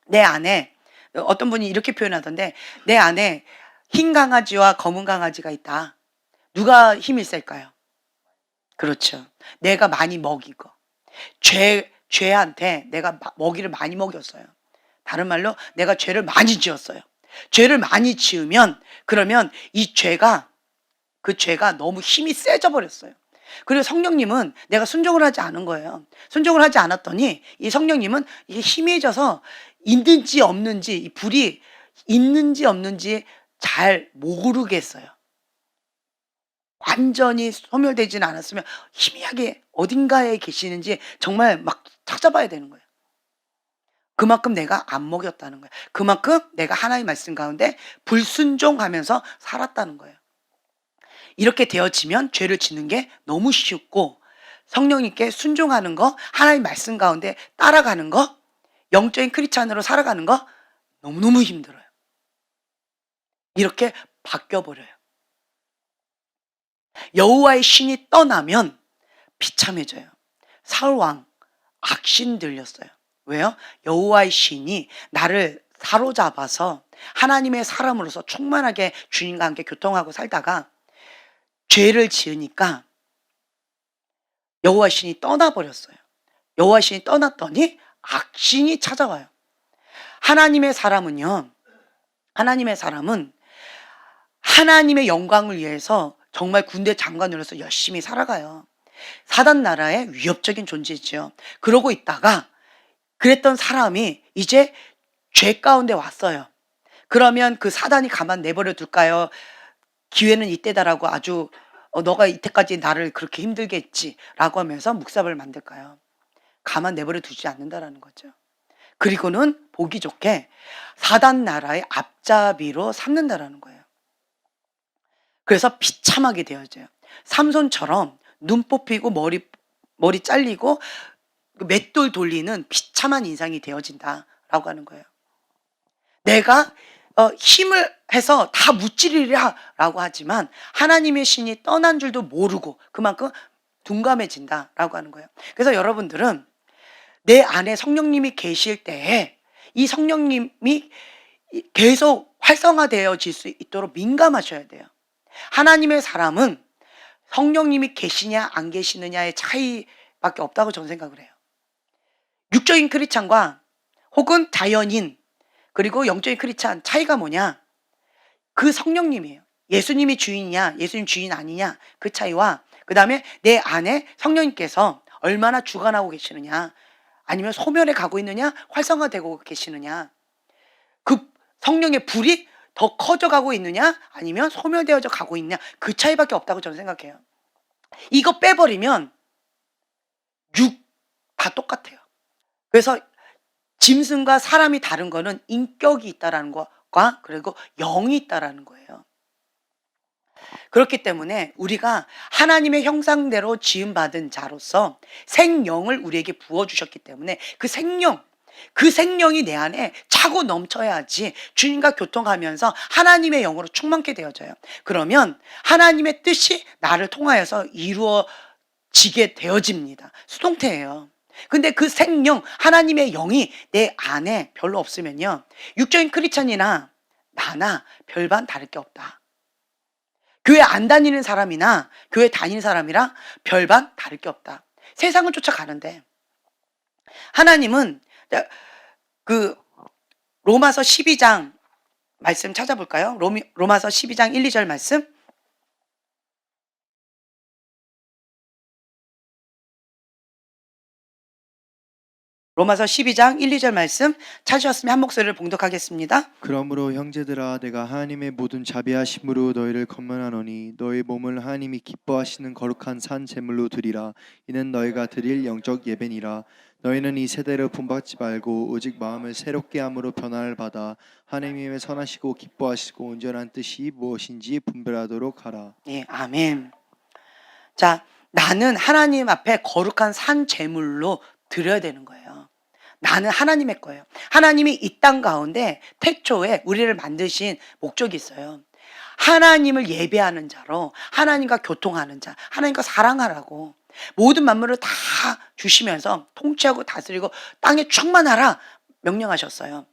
내 안에 어떤 분이 이렇게 표현하던데 내 안에 흰 강아지와 검은 강아지가 있다. 누가 힘이 셀까요? 그렇죠. 내가 많이 먹이고 죄한테 내가 먹이를 많이 먹였어요. 다른 말로 내가 죄를 많이 지었어요. 죄를 많이 지으면 그러면 이 죄가 그 죄가 너무 힘이 세져 버렸어요. 그리고 성령님은 내가 순종을 하지 않은 거예요. 순종을 하지 않았더니 이 성령님은 이게 희미해져서 있는지 없는지 이 불이 있는지 없는지 잘 모르겠어요. 완전히 소멸되지는 않았으면 희미하게 어딘가에 계시는지 정말 막 찾아봐야 되는 거예요. 그만큼 내가 안 먹였다는 거예요. 그만큼 내가 하나님의 말씀 가운데 불순종하면서 살았다는 거예요. 이렇게 되어지면 죄를 짓는 게 너무 쉽고 성령님께 순종하는 거, 하나님의 말씀 가운데 따라가는 거, 영적인 크리스찬으로 살아가는 거 너무너무 힘들어요. 이렇게 바뀌어버려요. 여호와의 신이 떠나면 비참해져요. 사울왕 악신 들렸어요. 왜요? 여호와의 신이 나를 사로잡아서 하나님의 사람으로서 충만하게 주님과 함께 교통하고 살다가 죄를 지으니까 여호와 신이 떠나버렸어요. 여호와 신이 떠났더니 악신이 찾아와요. 하나님의 사람은요. 하나님의 사람은 하나님의 영광을 위해서 정말 군대 장관으로서 열심히 살아가요. 사단 나라의 위협적인 존재죠. 그러고 있다가 그랬던 사람이 이제 죄 가운데 왔어요. 그러면 그 사단이 가만 내버려 둘까요? 기회는 이때다라고 아주 너가 이때까지 나를 그렇게 힘들게 했지라고 하면서 묵삽을 만들까요? 가만 내버려 두지 않는다라는 거죠. 그리고는 보기 좋게 사단 나라의 앞잡이로 삼는다라는 거예요. 그래서 비참하게 되어져요. 삼손처럼 눈 뽑히고 머리 잘리고 맷돌 돌리는 비참한 인상이 되어진다라고 하는 거예요. 내가 힘을 해서 다 무찌르리라라고 하지만 하나님의 신이 떠난 줄도 모르고 그만큼 둔감해진다라고 하는 거예요. 그래서 여러분들은 내 안에 성령님이 계실 때에 이 성령님이 계속 활성화되어질 수 있도록 민감하셔야 돼요. 하나님의 사람은 성령님이 계시냐 안 계시느냐의 차이밖에 없다고 저는 생각을 해요. 육적인 크리스찬과 혹은 자연인 그리고 영적인 크리스찬 차이가 뭐냐? 그 성령님이에요. 예수님이 주인이냐 예수님 주인 아니냐 그 차이와 그 다음에 내 안에 성령님께서 얼마나 주관하고 계시느냐 아니면 소멸해 가고 있느냐 활성화되고 계시느냐 그 성령의 불이 더 커져가고 있느냐 아니면 소멸되어져 가고 있느냐 그 차이밖에 없다고 저는 생각해요. 이거 빼버리면 육 다 똑같아요. 그래서 짐승과 사람이 다른 거는 인격이 있다라는 것과 그리고 영이 있다라는 거예요. 그렇기 때문에 우리가 하나님의 형상대로 지음받은 자로서 생명을 우리에게 부어주셨기 때문에 그 생명이 내 안에 차고 넘쳐야지 주님과 교통하면서 하나님의 영으로 충만케 되어져요. 그러면 하나님의 뜻이 나를 통하여서 이루어지게 되어집니다. 수동태예요. 근데 그 생명, 하나님의 영이 내 안에 별로 없으면요. 육적인 크리스찬이나 나나 별반 다를 게 없다. 교회 안 다니는 사람이나 교회 다니는 사람이랑 별반 다를 게 없다. 세상을 쫓아가는데 하나님은 그 로마서 12장 말씀 찾아볼까요? 로마서 12장 1, 2절 말씀. 로마서 12장 1, 2절 말씀 찾으셨으면 한 목소리를 봉독하겠습니다. 그러므로 형제들아 내가 하나님의 모든 자비하심으로 너희를 건면하노니 너희 몸을 하나님이 기뻐하시는 거룩한 산 제물로 드리라. 이는 너희가 드릴 영적 예배니라. 너희는 이 세대를 본받지 말고 오직 마음을 새롭게 함으로 변화를 받아 하나님의 선하시고 기뻐하시고 온전한 뜻이 무엇인지 분별하도록 하라. 예, 아멘. 자, 나는 하나님 앞에 거룩한 산 제물로 드려야 되는 거예요. 나는 하나님의 거예요. 하나님이 이 땅 가운데 태초에 우리를 만드신 목적이 있어요. 하나님을 예배하는 자로, 하나님과 교통하는 자, 하나님과 사랑하라고 모든 만물을 다 주시면서 통치하고 다스리고 땅에 충만하라 명령하셨어요.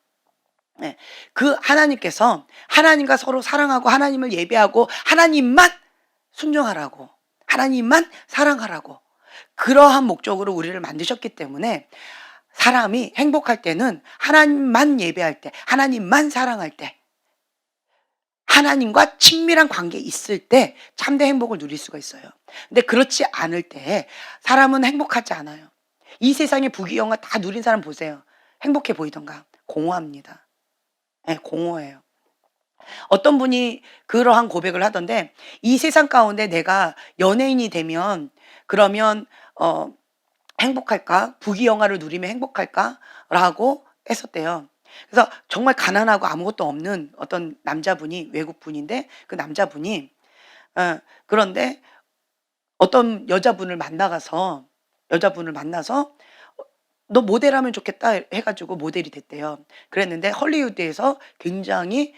네, 그 하나님께서 하나님과 서로 사랑하고 하나님을 예배하고 하나님만 순종하라고, 하나님만 사랑하라고, 그러한 목적으로 우리를 만드셨기 때문에 사람이 행복할 때는 하나님만 예배할 때, 하나님만 사랑할 때, 하나님과 친밀한 관계에 있을 때 참된 행복을 누릴 수가 있어요. 근데 그렇지 않을 때 사람은 행복하지 않아요. 이 세상의 부귀영화 다 누린 사람 보세요. 행복해 보이던가? 공허합니다. 네, 공허해요. 어떤 분이 그러한 고백을 하던데, 이 세상 가운데 내가 연예인이 되면 그러면 행복할까? 부귀영화를 누리면 행복할까? 라고 했었대요. 그래서 정말 가난하고 아무것도 없는 어떤 남자분이, 외국분인데 그 남자분이 그런데 어떤 여자분을 만나서 너 모델하면 좋겠다 해가지고 모델이 됐대요. 그랬는데 헐리우드에서 굉장히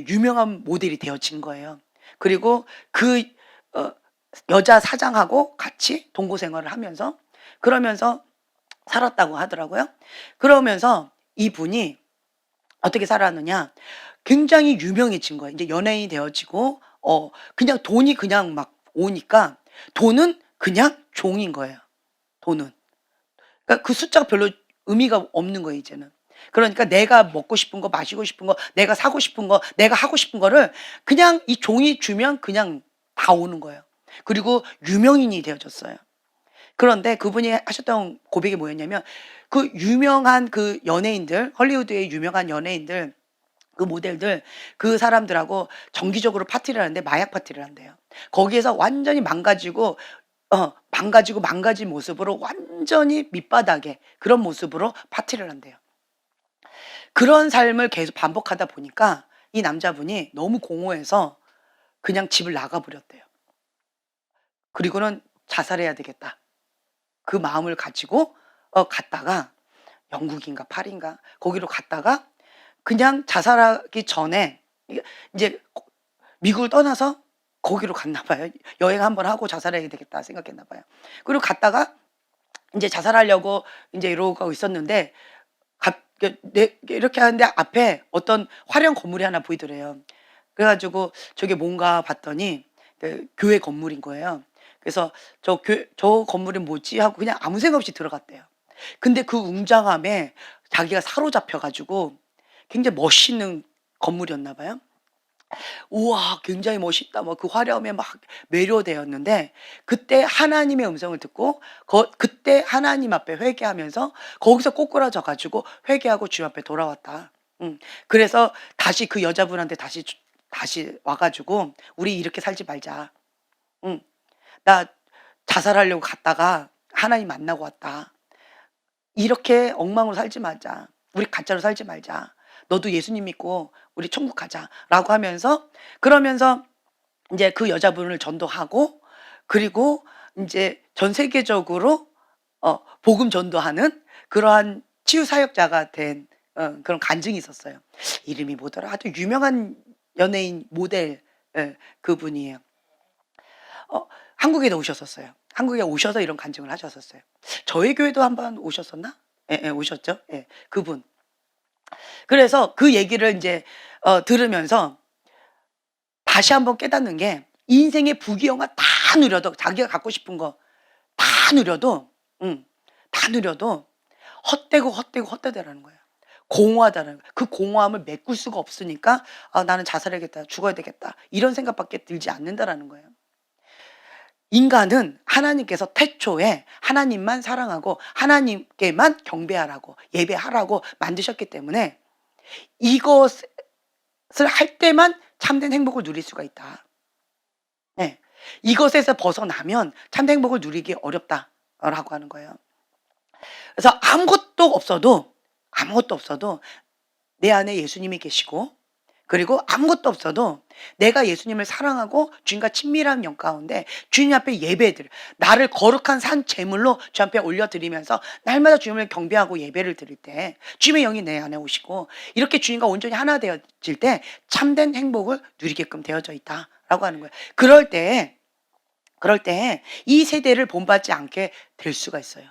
유명한 모델이 되어진 거예요. 그리고 그 여자 사장하고 같이 동거 생활을 하면서 그러면서 살았다고 하더라고요. 그러면서 이분이 어떻게 살았느냐? 굉장히 유명해진 거예요. 이제 연예인이 되어지고 그냥 돈이 그냥 막 오니까 돈은 그냥 종인 거예요. 돈은. 그러니까 그 숫자가 별로 의미가 없는 거예요, 이제는. 그러니까 내가 먹고 싶은 거, 마시고 싶은 거, 내가 사고 싶은 거, 내가 하고 싶은 거를 그냥 이 종이 주면 그냥 다 오는 거예요. 그리고 유명인이 되어졌어요. 그런데 그분이 하셨던 고백이 뭐였냐면, 그 유명한 그 연예인들, 헐리우드의 유명한 연예인들, 그 모델들, 그 사람들하고 정기적으로 파티를 하는데 마약 파티를 한대요. 거기에서 완전히 망가진 모습으로 완전히 밑바닥에 그런 모습으로 파티를 한대요. 그런 삶을 계속 반복하다 보니까 이 남자분이 너무 공허해서 그냥 집을 나가버렸대요. 그리고는 자살해야 되겠다. 그 마음을 가지고 갔다가 영국인가 파리인가 거기로 갔다가 그냥 자살하기 전에 이제 미국을 떠나서 거기로 갔나 봐요. 여행 한번 하고 자살해야 되겠다 생각했나 봐요. 그리고 갔다가 이제 자살하려고 이제 이러고 있었는데 이렇게 하는데 앞에 어떤 화려한 건물이 하나 보이더래요. 그래가지고 저게 뭔가 봤더니 그 교회 건물인 거예요. 그래서 저 건물이 뭐지 하고 그냥 아무 생각 없이 들어갔대요. 근데 그 웅장함에 자기가 사로잡혀가지고 굉장히 멋있는 건물이었나 봐요. 우와, 굉장히 멋있다. 뭐 그 화려함에 막 매료되었는데 그때 하나님의 음성을 듣고 그때 하나님 앞에 회개하면서 거기서 꼬꾸라져 가지고 회개하고 주님 앞에 돌아왔다. 그래서 다시 그 여자분한테 다시 와 가지고 우리 이렇게 살지 말자. 나 자살하려고 갔다가 하나님 만나고 왔다. 이렇게 엉망으로 살지 말자. 우리 가짜로 살지 말자. 너도 예수님 믿고 우리 천국 가자라고 하면서 그러면서 이제 그 여자분을 전도하고 그리고 이제 전 세계적으로 복음 전도하는 그러한 치유 사역자가 된 그런 간증이 있었어요. 이름이 뭐더라? 아주 유명한 연예인 모델 그분이에요. 한국에도 오셨었어요. 한국에 오셔서 이런 간증을 하셨었어요. 저희 교회도 한번 오셨었나? 예, 오셨죠? 예, 그분. 그래서 그 얘기를 이제 들으면서 다시 한번 깨닫는 게 인생의 부귀영화 다 누려도 자기가 갖고 싶은 거 다 누려도 다 누려도 헛되더라는 거예요. 공허하다는 거예요. 그 공허함을 메꿀 수가 없으니까 나는 자살해야겠다. 죽어야 되겠다. 이런 생각밖에 들지 않는다라는 거예요. 인간은 하나님께서 태초에 하나님만 사랑하고 하나님께만 경배하라고 예배하라고 만드셨기 때문에 이것을 할 때만 참된 행복을 누릴 수가 있다. 네. 이것에서 벗어나면 참된 행복을 누리기 어렵다라고 하는 거예요. 그래서 아무것도 없어도 내 안에 예수님이 계시고, 그리고 아무것도 없어도 내가 예수님을 사랑하고 주님과 친밀한 영 가운데 주님 앞에 예배들, 나를 거룩한 산 제물로 주 앞에 올려드리면서 날마다 주님을 경배하고 예배를 드릴 때 주님의 영이 내 안에 오시고, 이렇게 주님과 온전히 하나 되어질 때 참된 행복을 누리게끔 되어져 있다라고 하는 거예요. 그럴 때 이 세대를 본받지 않게 될 수가 있어요.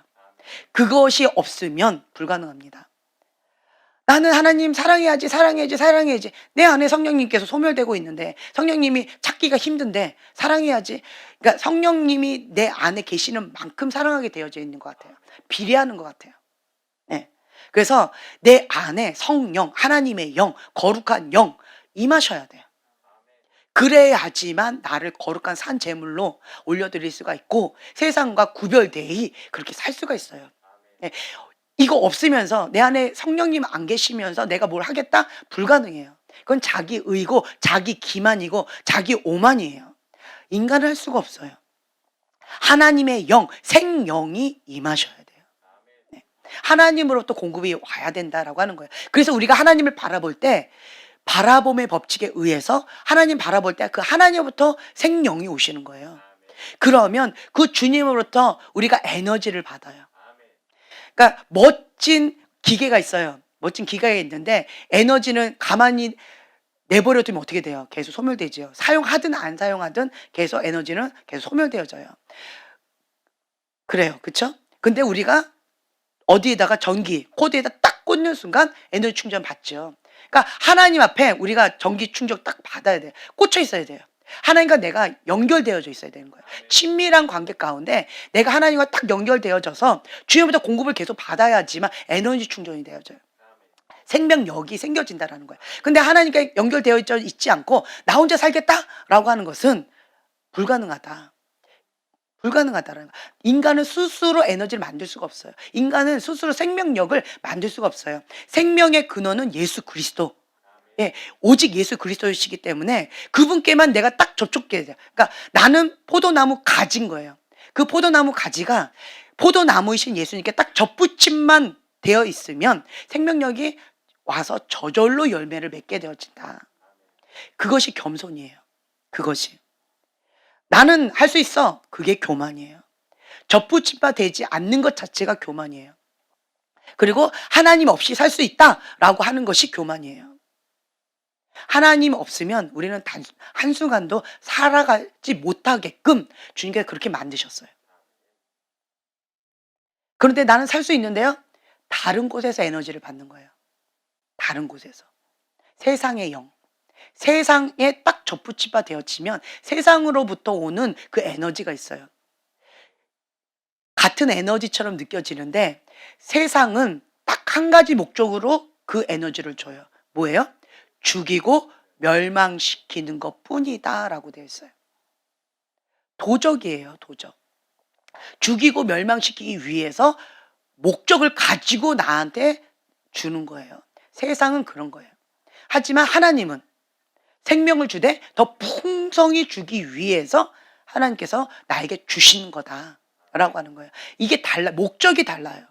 그것이 없으면 불가능합니다. 나는 하나님 사랑해야지. 내 안에 성령님께서 소멸되고 있는데, 성령님이 찾기가 힘든데 사랑해야지. 그러니까 성령님이 내 안에 계시는 만큼 사랑하게 되어져 있는 것 같아요. 비례하는 것 같아요. 네. 그래서 내 안에 성령, 하나님의 영, 거룩한 영 임하셔야 돼요. 그래야지만 나를 거룩한 산 제물로 올려드릴 수가 있고 세상과 구별되이 그렇게 살 수가 있어요. 네. 이거 없으면서 내 안에 성령님 안 계시면서 내가 뭘 하겠다? 불가능해요. 그건 자기 의고 자기 기만이고 자기 오만이에요. 인간은 할 수가 없어요. 하나님의 영, 생영이 임하셔야 돼요. 네. 하나님으로부터 공급이 와야 된다라고 하는 거예요. 그래서 우리가 하나님을 바라볼 때 바라봄의 법칙에 의해서 하나님 바라볼 때 그 하나님부터 생영이 오시는 거예요. 그러면 그 주님으로부터 우리가 에너지를 받아요. 그러니까 멋진 기계가 있어요. 멋진 기계가 있는데 에너지는 가만히 내버려 두면 어떻게 돼요? 계속 소멸되죠. 사용하든 안 사용하든 계속 에너지는 계속 소멸되어져요. 그래요. 그렇죠? 근데 우리가 어디에다가 전기 코드에다 딱 꽂는 순간 에너지 충전 받죠. 그러니까 하나님 앞에 우리가 전기 충전 딱 받아야 돼요. 꽂혀 있어야 돼요. 하나님과 내가 연결되어져 있어야 되는 거예요. 친밀한 관계 가운데 내가 하나님과 딱 연결되어져서 주님부터 공급을 계속 받아야지만 에너지 충전이 되어져요. 생명력이 생겨진다라는 거예요. 근데 하나님과 연결되어 있지 않고 나 혼자 살겠다라고 하는 것은 불가능하다. 불가능하다라는 거예요. 인간은 스스로 에너지를 만들 수가 없어요. 인간은 스스로 생명력을 만들 수가 없어요. 생명의 근원은 예수 그리스도. 예, 오직 예수 그리스도이시기 때문에 그분께만 내가 딱 접촉해야 돼요. 그러니까 나는 포도나무 가지인 거예요. 그 포도나무 가지가 포도나무이신 예수님께 딱 접붙임만 되어 있으면 생명력이 와서 저절로 열매를 맺게 되어진다. 그것이 겸손이에요. 그것이. 나는 할 수 있어. 그게 교만이에요. 접붙임바 되지 않는 것 자체가 교만이에요. 그리고 하나님 없이 살 수 있다라고 하는 것이 교만이에요. 하나님 없으면 우리는 한순간도 살아가지 못하게끔 주님께서 그렇게 만드셨어요. 그런데 나는 살 수 있는데요. 다른 곳에서 에너지를 받는 거예요. 다른 곳에서. 세상의 영. 세상에 딱 접붙이바 되어지면 세상으로부터 오는 그 에너지가 있어요. 같은 에너지처럼 느껴지는데 세상은 딱 한 가지 목적으로 그 에너지를 줘요. 뭐예요? 죽이고 멸망시키는 것뿐이다 라고 되어 있어요. 도적이에요. 도적. 죽이고 멸망시키기 위해서 목적을 가지고 나한테 주는 거예요. 세상은 그런 거예요. 하지만 하나님은 생명을 주되 더 풍성히 주기 위해서 하나님께서 나에게 주시는 거다라고 하는 거예요. 이게 목적이 달라요.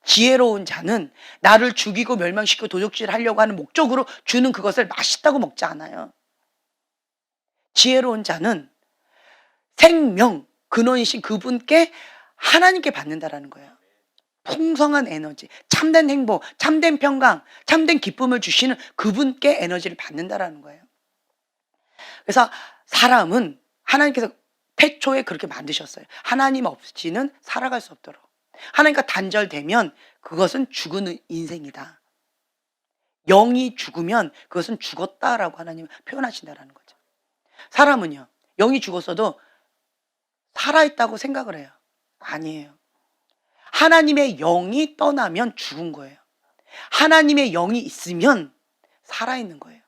지혜로운 자는 나를 죽이고 멸망시키고 도적질 하려고 하는 목적으로 주는 그것을 맛있다고 먹지 않아요. 지혜로운 자는 생명, 근원이신 그분께 하나님께 받는다라는 거예요. 풍성한 에너지, 참된 행복, 참된 평강, 참된 기쁨을 주시는 그분께 에너지를 받는다라는 거예요. 그래서 사람은 하나님께서 태초에 그렇게 만드셨어요. 하나님 없이는 살아갈 수 없도록. 하나님과 단절되면 그것은 죽은 인생이다. 영이 죽으면 그것은 죽었다라고 하나님은 표현하신다라는 거죠. 사람은요, 영이 죽었어도 살아있다고 생각을 해요. 아니에요. 하나님의 영이 떠나면 죽은 거예요. 하나님의 영이 있으면 살아있는 거예요.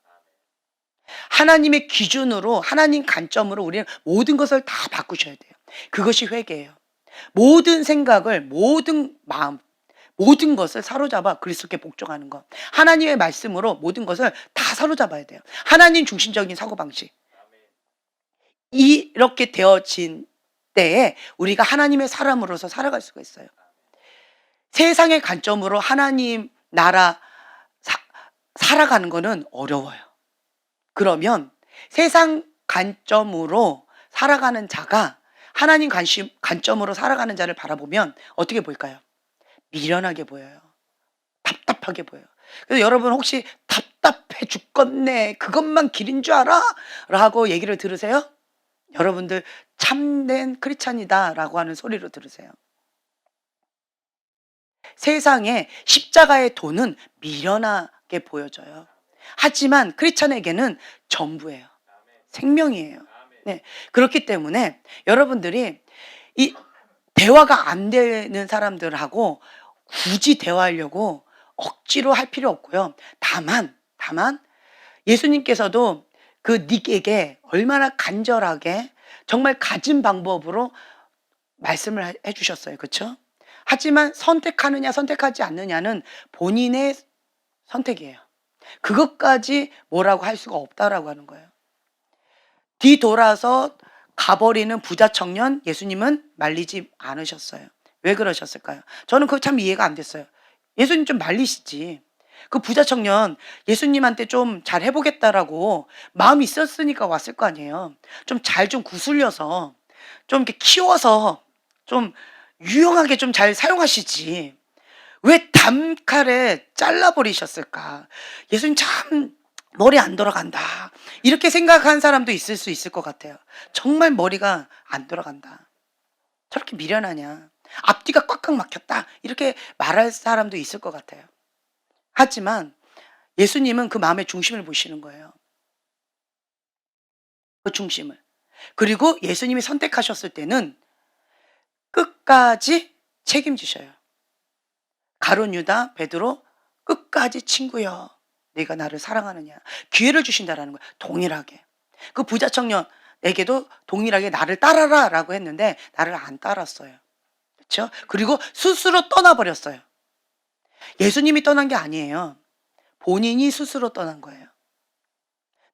하나님의 기준으로, 하나님 관점으로 우리는 모든 것을 다 바꾸셔야 돼요. 그것이 회개예요. 모든 생각을, 모든 마음, 모든 것을 사로잡아 그리스도께 복종하는 것. 하나님의 말씀으로 모든 것을 다 사로잡아야 돼요. 하나님 중심적인 사고방식. 이렇게 되어진 때에 우리가 하나님의 사람으로서 살아갈 수가 있어요. 세상의 관점으로 하나님 나라 살아가는 거는 어려워요. 그러면 세상 관점으로 살아가는 자가 하나님 관점으로 살아가는 자를 바라보면 어떻게 보일까요? 미련하게 보여요. 답답하게 보여요. 그래서 여러분 혹시 답답해 죽겠네, 그것만 길인 줄 알아? 라고 얘기를 들으세요? 여러분들 참된 크리스찬이다 라고 하는 소리로 들으세요. 세상에 십자가의 도는 미련하게 보여져요. 하지만 크리스찬에게는 전부예요. 생명이에요. 네. 그렇기 때문에 여러분들이 이 대화가 안 되는 사람들하고 굳이 대화하려고 억지로 할 필요 없고요. 다만 예수님께서도 그 닉에게 얼마나 간절하게 정말 가진 방법으로 말씀을 해주셨어요. 그렇죠? 하지만 선택하느냐 선택하지 않느냐는 본인의 선택이에요. 그것까지 뭐라고 할 수가 없다라고 하는 거예요. 뒤돌아서 가버리는 부자 청년 예수님은 말리지 않으셨어요. 왜 그러셨을까요? 저는 그거 참 이해가 안 됐어요. 예수님 좀 말리시지. 그 부자 청년 예수님한테 좀 잘 해보겠다라고 마음이 있었으니까 왔을 거 아니에요. 좀 잘 좀 구슬려서 좀 이렇게 키워서 좀 유용하게 좀 잘 사용하시지. 왜 단칼에 잘라버리셨을까? 예수님 참 머리 안 돌아간다. 이렇게 생각한 사람도 있을 수 있을 것 같아요. 정말 머리가 안 돌아간다. 저렇게 미련하냐. 앞뒤가 꽉꽉 막혔다. 이렇게 말할 사람도 있을 것 같아요. 하지만 예수님은 그 마음의 중심을 보시는 거예요. 그 중심을. 그리고 예수님이 선택하셨을 때는 끝까지 책임지셔요. 가룟 유다, 베드로 끝까지 친구여, 네가 나를 사랑하느냐. 기회를 주신다라는 거예요. 동일하게. 그 부자 청년에게도 동일하게 나를 따라라 라고 했는데 나를 안 따랐어요. 그렇죠? 그리고 스스로 떠나버렸어요. 예수님이 떠난 게 아니에요. 본인이 스스로 떠난 거예요.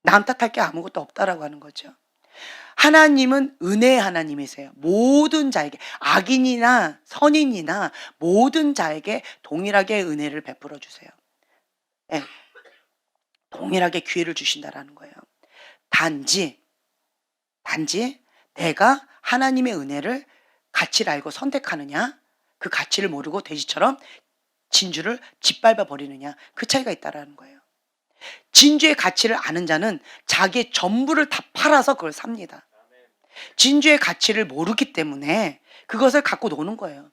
남 탓할 게 아무것도 없다라고 하는 거죠. 하나님은 은혜의 하나님이세요. 모든 자에게, 악인이나 선인이나 모든 자에게 동일하게 은혜를 베풀어 주세요. 네. 동일하게 기회를 주신다라는 거예요. 단지 내가 하나님의 은혜를 가치를 알고 선택하느냐, 그 가치를 모르고 돼지처럼 진주를 짓밟아 버리느냐, 그 차이가 있다라는 거예요. 진주의 가치를 아는 자는 자기의 전부를 다 팔아서 그걸 삽니다. 진주의 가치를 모르기 때문에 그것을 갖고 노는 거예요.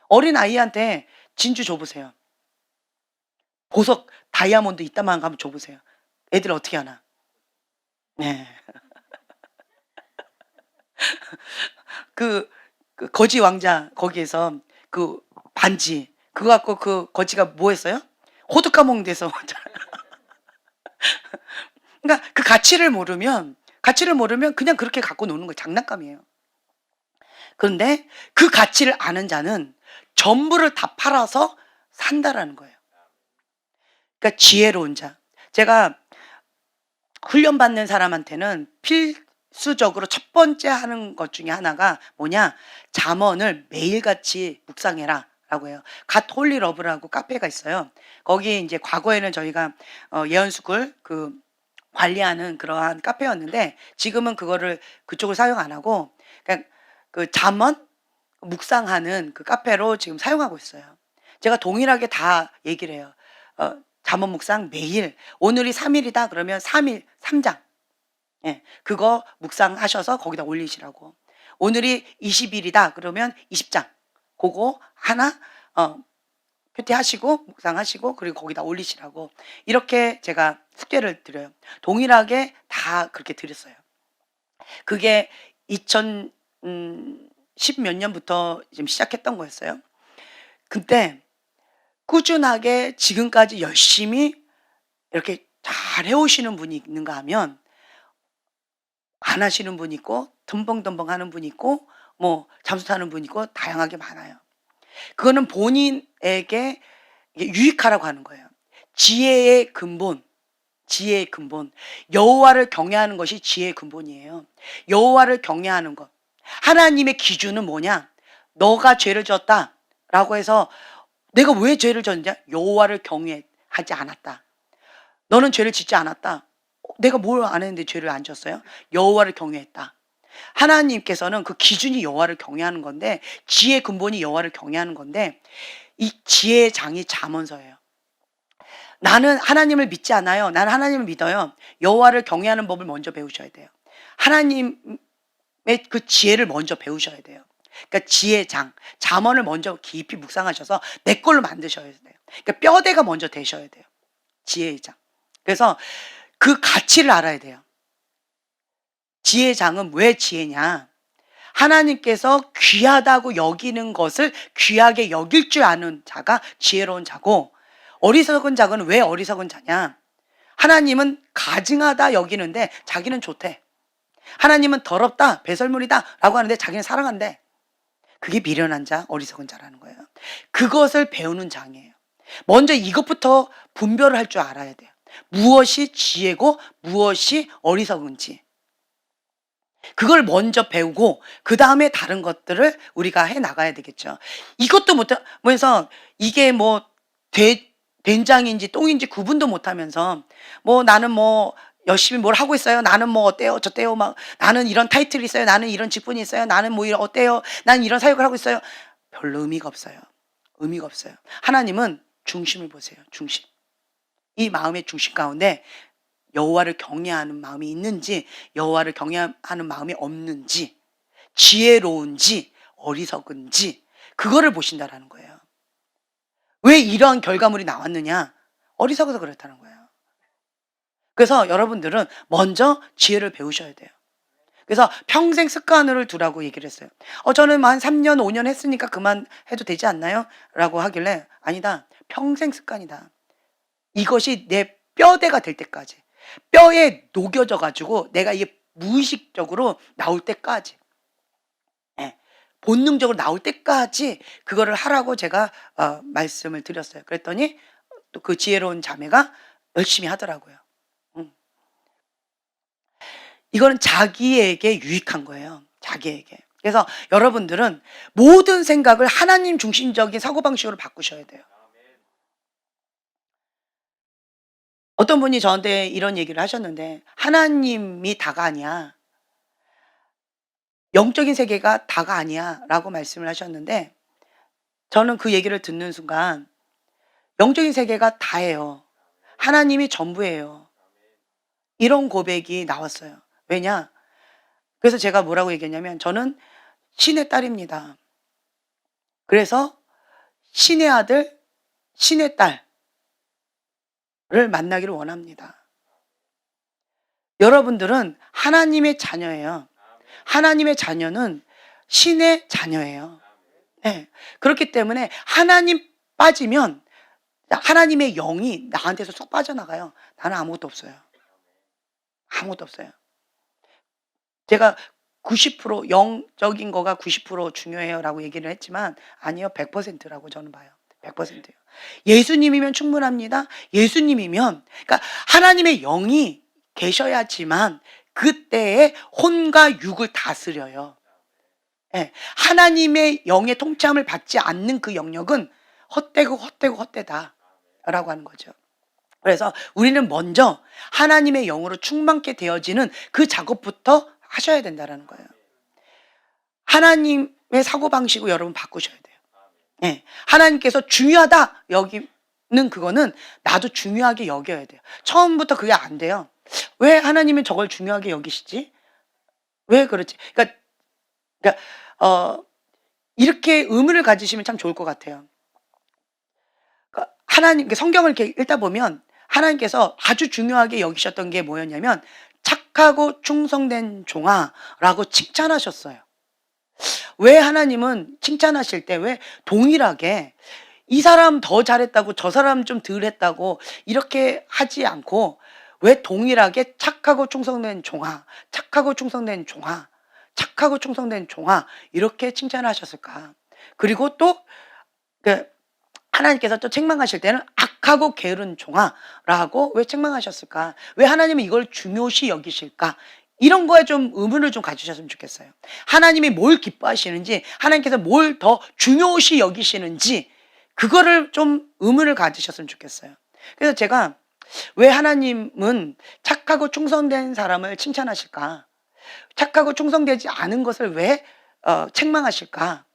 어린 아이한테 진주 줘보세요. 보석 다이아몬드 이따만 가면 줘보세요. 애들 어떻게 하나? 네. 그 거지 왕자 거기에서 그 반지 그거 갖고 그 거지가 뭐 했어요? 호두 까먹는 데서 그러니까 그 가치를 모르면 그냥 그렇게 갖고 노는 거예요. 장난감이에요. 그런데 그 가치를 아는 자는 전부를 다 팔아서 산다라는 거예요. 그러니까 지혜로운 자. 제가 훈련받는 사람한테는 필수적으로 첫 번째 하는 것 중에 하나가 뭐냐? 잠언을 매일같이 묵상해라 라고 해요. 갓 홀리 러브라고 카페가 있어요. 거기 이제 과거에는 저희가 예언스쿨 그 관리하는 그러한 카페였는데 지금은 그거를 그쪽을 사용 안 하고 그러니까 그 잠언 묵상하는 그 카페로 지금 사용하고 있어요. 제가 동일하게 다 얘기를 해요. 잠언 묵상 매일, 오늘이 3일이다 그러면 3일 3장. 예, 그거 묵상하셔서 거기다 올리시라고. 오늘이 20일이다 그러면 20장. 그거 하나 표티하시고 묵상하시고 그리고 거기다 올리시라고. 이렇게 제가 숙제를 드려요. 동일하게 다 그렇게 드렸어요. 그게 2010 몇 년부터 지금 시작했던 거였어요. 그때 꾸준하게 지금까지 열심히 이렇게 잘 해오시는 분이 있는가 하면 안 하시는 분 있고 덤벙덤벙 하는 분 있고 뭐 잠수 타는 분 있고 다양하게 많아요. 그거는 본인에게 이게 유익하라고 하는 거예요. 지혜의 근본, 지혜의 근본. 여호와를 경외하는 것이 지혜의 근본이에요. 여호와를 경외하는 것. 하나님의 기준은 뭐냐? 너가 죄를 졌다라고 해서 내가 왜 죄를 졌냐? 여호와를 경외하지 않았다. 너는 죄를 짓지 않았다. 내가 뭘 안 했는데 죄를 안 졌어요? 여호와를 경외했다. 하나님께서는 그 기준이 여호와를 경외하는 건데, 지혜의 근본이 여호와를 경외하는 건데, 이 지혜의 장이 잠언서예요. 나는 하나님을 믿지 않아요. 나는 하나님을 믿어요. 여호와를 경외하는 법을 먼저 배우셔야 돼요. 하나님의 그 지혜를 먼저 배우셔야 돼요. 그러니까 지혜의 장, 잠언을 먼저 깊이 묵상하셔서 내 걸로 만드셔야 돼요. 그러니까 뼈대가 먼저 되셔야 돼요. 지혜의 장. 그래서 그 가치를 알아야 돼요. 지혜의 장은 왜 지혜냐? 하나님께서 귀하다고 여기는 것을 귀하게 여길 줄 아는 자가 지혜로운 자고, 어리석은 자는 왜 어리석은 자냐? 하나님은 가증하다 여기는데 자기는 좋대. 하나님은 더럽다, 배설물이다 라고 하는데 자기는 사랑한대. 그게 미련한 자, 어리석은 자라는 거예요. 그것을 배우는 장이에요. 먼저 이것부터 분별을 할 줄 알아야 돼요. 무엇이 지혜고 무엇이 어리석은지. 그걸 먼저 배우고 그 다음에 다른 것들을 우리가 해 나가야 되겠죠. 이것도 못해서 이게 뭐 된장인지 똥인지 구분도 못하면서 뭐 나는 뭐 열심히 뭘 하고 있어요. 나는 뭐 어때요? 저때요? 막 나는 이런 타이틀이 있어요. 나는 이런 직분이 있어요. 나는 뭐 어때요? 나는 이런 사역을 하고 있어요. 별로 의미가 없어요. 의미가 없어요. 하나님은 중심을 보세요. 중심. 이 마음의 중심 가운데 여호와를 경외하는 마음이 있는지, 여호와를 경외하는 마음이 없는지, 지혜로운지 어리석은지, 그거를 보신다라는 거예요. 왜 이러한 결과물이 나왔느냐? 어리석어서 그렇다는 거예요. 그래서 여러분들은 먼저 지혜를 배우셔야 돼요. 그래서 평생 습관을 두라고 얘기를 했어요. 저는 한 3년 5년 했으니까 그만해도 되지 않나요? 라고 하길래, 아니다, 평생 습관이다. 이것이 내 뼈대가 될 때까지, 뼈에 녹여져 가지고 내가 이게 무의식적으로 나올 때까지, 본능적으로 나올 때까지 그거를 하라고 제가 말씀을 드렸어요. 그랬더니 또 그 지혜로운 자매가 열심히 하더라고요. 이거는 자기에게 유익한 거예요. 자기에게. 그래서 여러분들은 모든 생각을 하나님 중심적인 사고방식으로 바꾸셔야 돼요. 어떤 분이 저한테 이런 얘기를 하셨는데, 하나님이 다가 아니야, 영적인 세계가 다가 아니야 라고 말씀을 하셨는데, 저는 그 얘기를 듣는 순간 영적인 세계가 다예요. 하나님이 전부예요. 이런 고백이 나왔어요. 왜냐? 그래서 제가 뭐라고 얘기했냐면, 저는 신의 딸입니다. 그래서 신의 아들, 신의 딸을 만나기를 원합니다. 여러분들은 하나님의 자녀예요. 하나님의 자녀는 신의 자녀예요. 네. 그렇기 때문에 하나님 빠지면 하나님의 영이 나한테서 쏙 빠져나가요. 나는 아무것도 없어요. 아무것도 없어요. 제가 90% 영적인 거가 90% 중요해요 라고 얘기를 했지만, 아니요, 100%라고 저는 봐요. 100%예요. 예수님이면 충분합니다. 예수님이면, 그러니까 하나님의 영이 계셔야지만 그때에 혼과 육을 다스려요. 하나님의 영의 통참을 받지 않는 그 영역은 헛되다 라고 하는 거죠. 그래서 우리는 먼저 하나님의 영으로 충만케 되어지는 그 작업부터 하셔야 된다라는 거예요. 하나님의 사고방식을 여러분 바꾸셔야 돼요. 하나님께서 중요하다 여기는 그거는 나도 중요하게 여겨야 돼요. 처음부터 그게 안 돼요. 왜 하나님은 저걸 중요하게 여기시지? 왜 그렇지? 그러니까 이렇게 의문을 가지시면 참 좋을 것 같아요. 하나님, 성경을 이렇게 읽다 보면 하나님께서 아주 중요하게 여기셨던 게 뭐였냐면, 착하고 충성된 종아라고 칭찬하셨어요. 왜 하나님은 칭찬하실 때 왜 동일하게 이 사람 더 잘했다고 저 사람 좀 덜 했다고 이렇게 하지 않고, 왜 동일하게 착하고 충성된 종아, 착하고 충성된 종아, 착하고 충성된 종아 이렇게 칭찬하셨을까? 그리고 또 그 하나님께서 또 책망하실 때는 악하고 게으른 종아라고 왜 책망하셨을까? 왜 하나님은 이걸 중요시 여기실까? 이런 거에 좀 의문을 좀 가지셨으면 좋겠어요. 하나님이 뭘 기뻐하시는지, 하나님께서 뭘 더 중요시 여기시는지 그거를 좀 의문을 가지셨으면 좋겠어요. 그래서 제가 왜 하나님은 착하고 충성된 사람을 칭찬하실까? 착하고 충성되지 않은 것을 왜 책망하실까?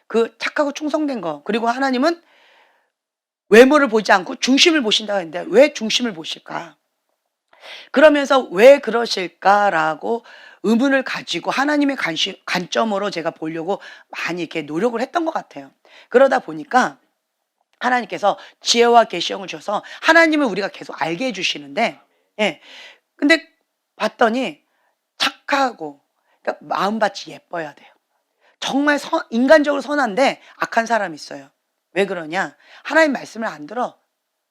그 착하고 충성된 거. 그리고 하나님은 외모를 보지 않고 중심을 보신다고 했는데 왜 중심을 보실까? 그러면서 왜 그러실까라고 의문을 가지고 하나님의 관점으로 제가 보려고 많이 이렇게 노력을 했던 것 같아요. 그러다 보니까 하나님께서 지혜와 계시형을 주셔서 하나님을 우리가 계속 알게 해주시는데, 예. 근데 봤더니 착하고, 그러니까 마음밭이 예뻐야 돼요. 정말 인간적으로 선한데 악한 사람이 있어요. 왜 그러냐? 하나님 말씀을 안 들어.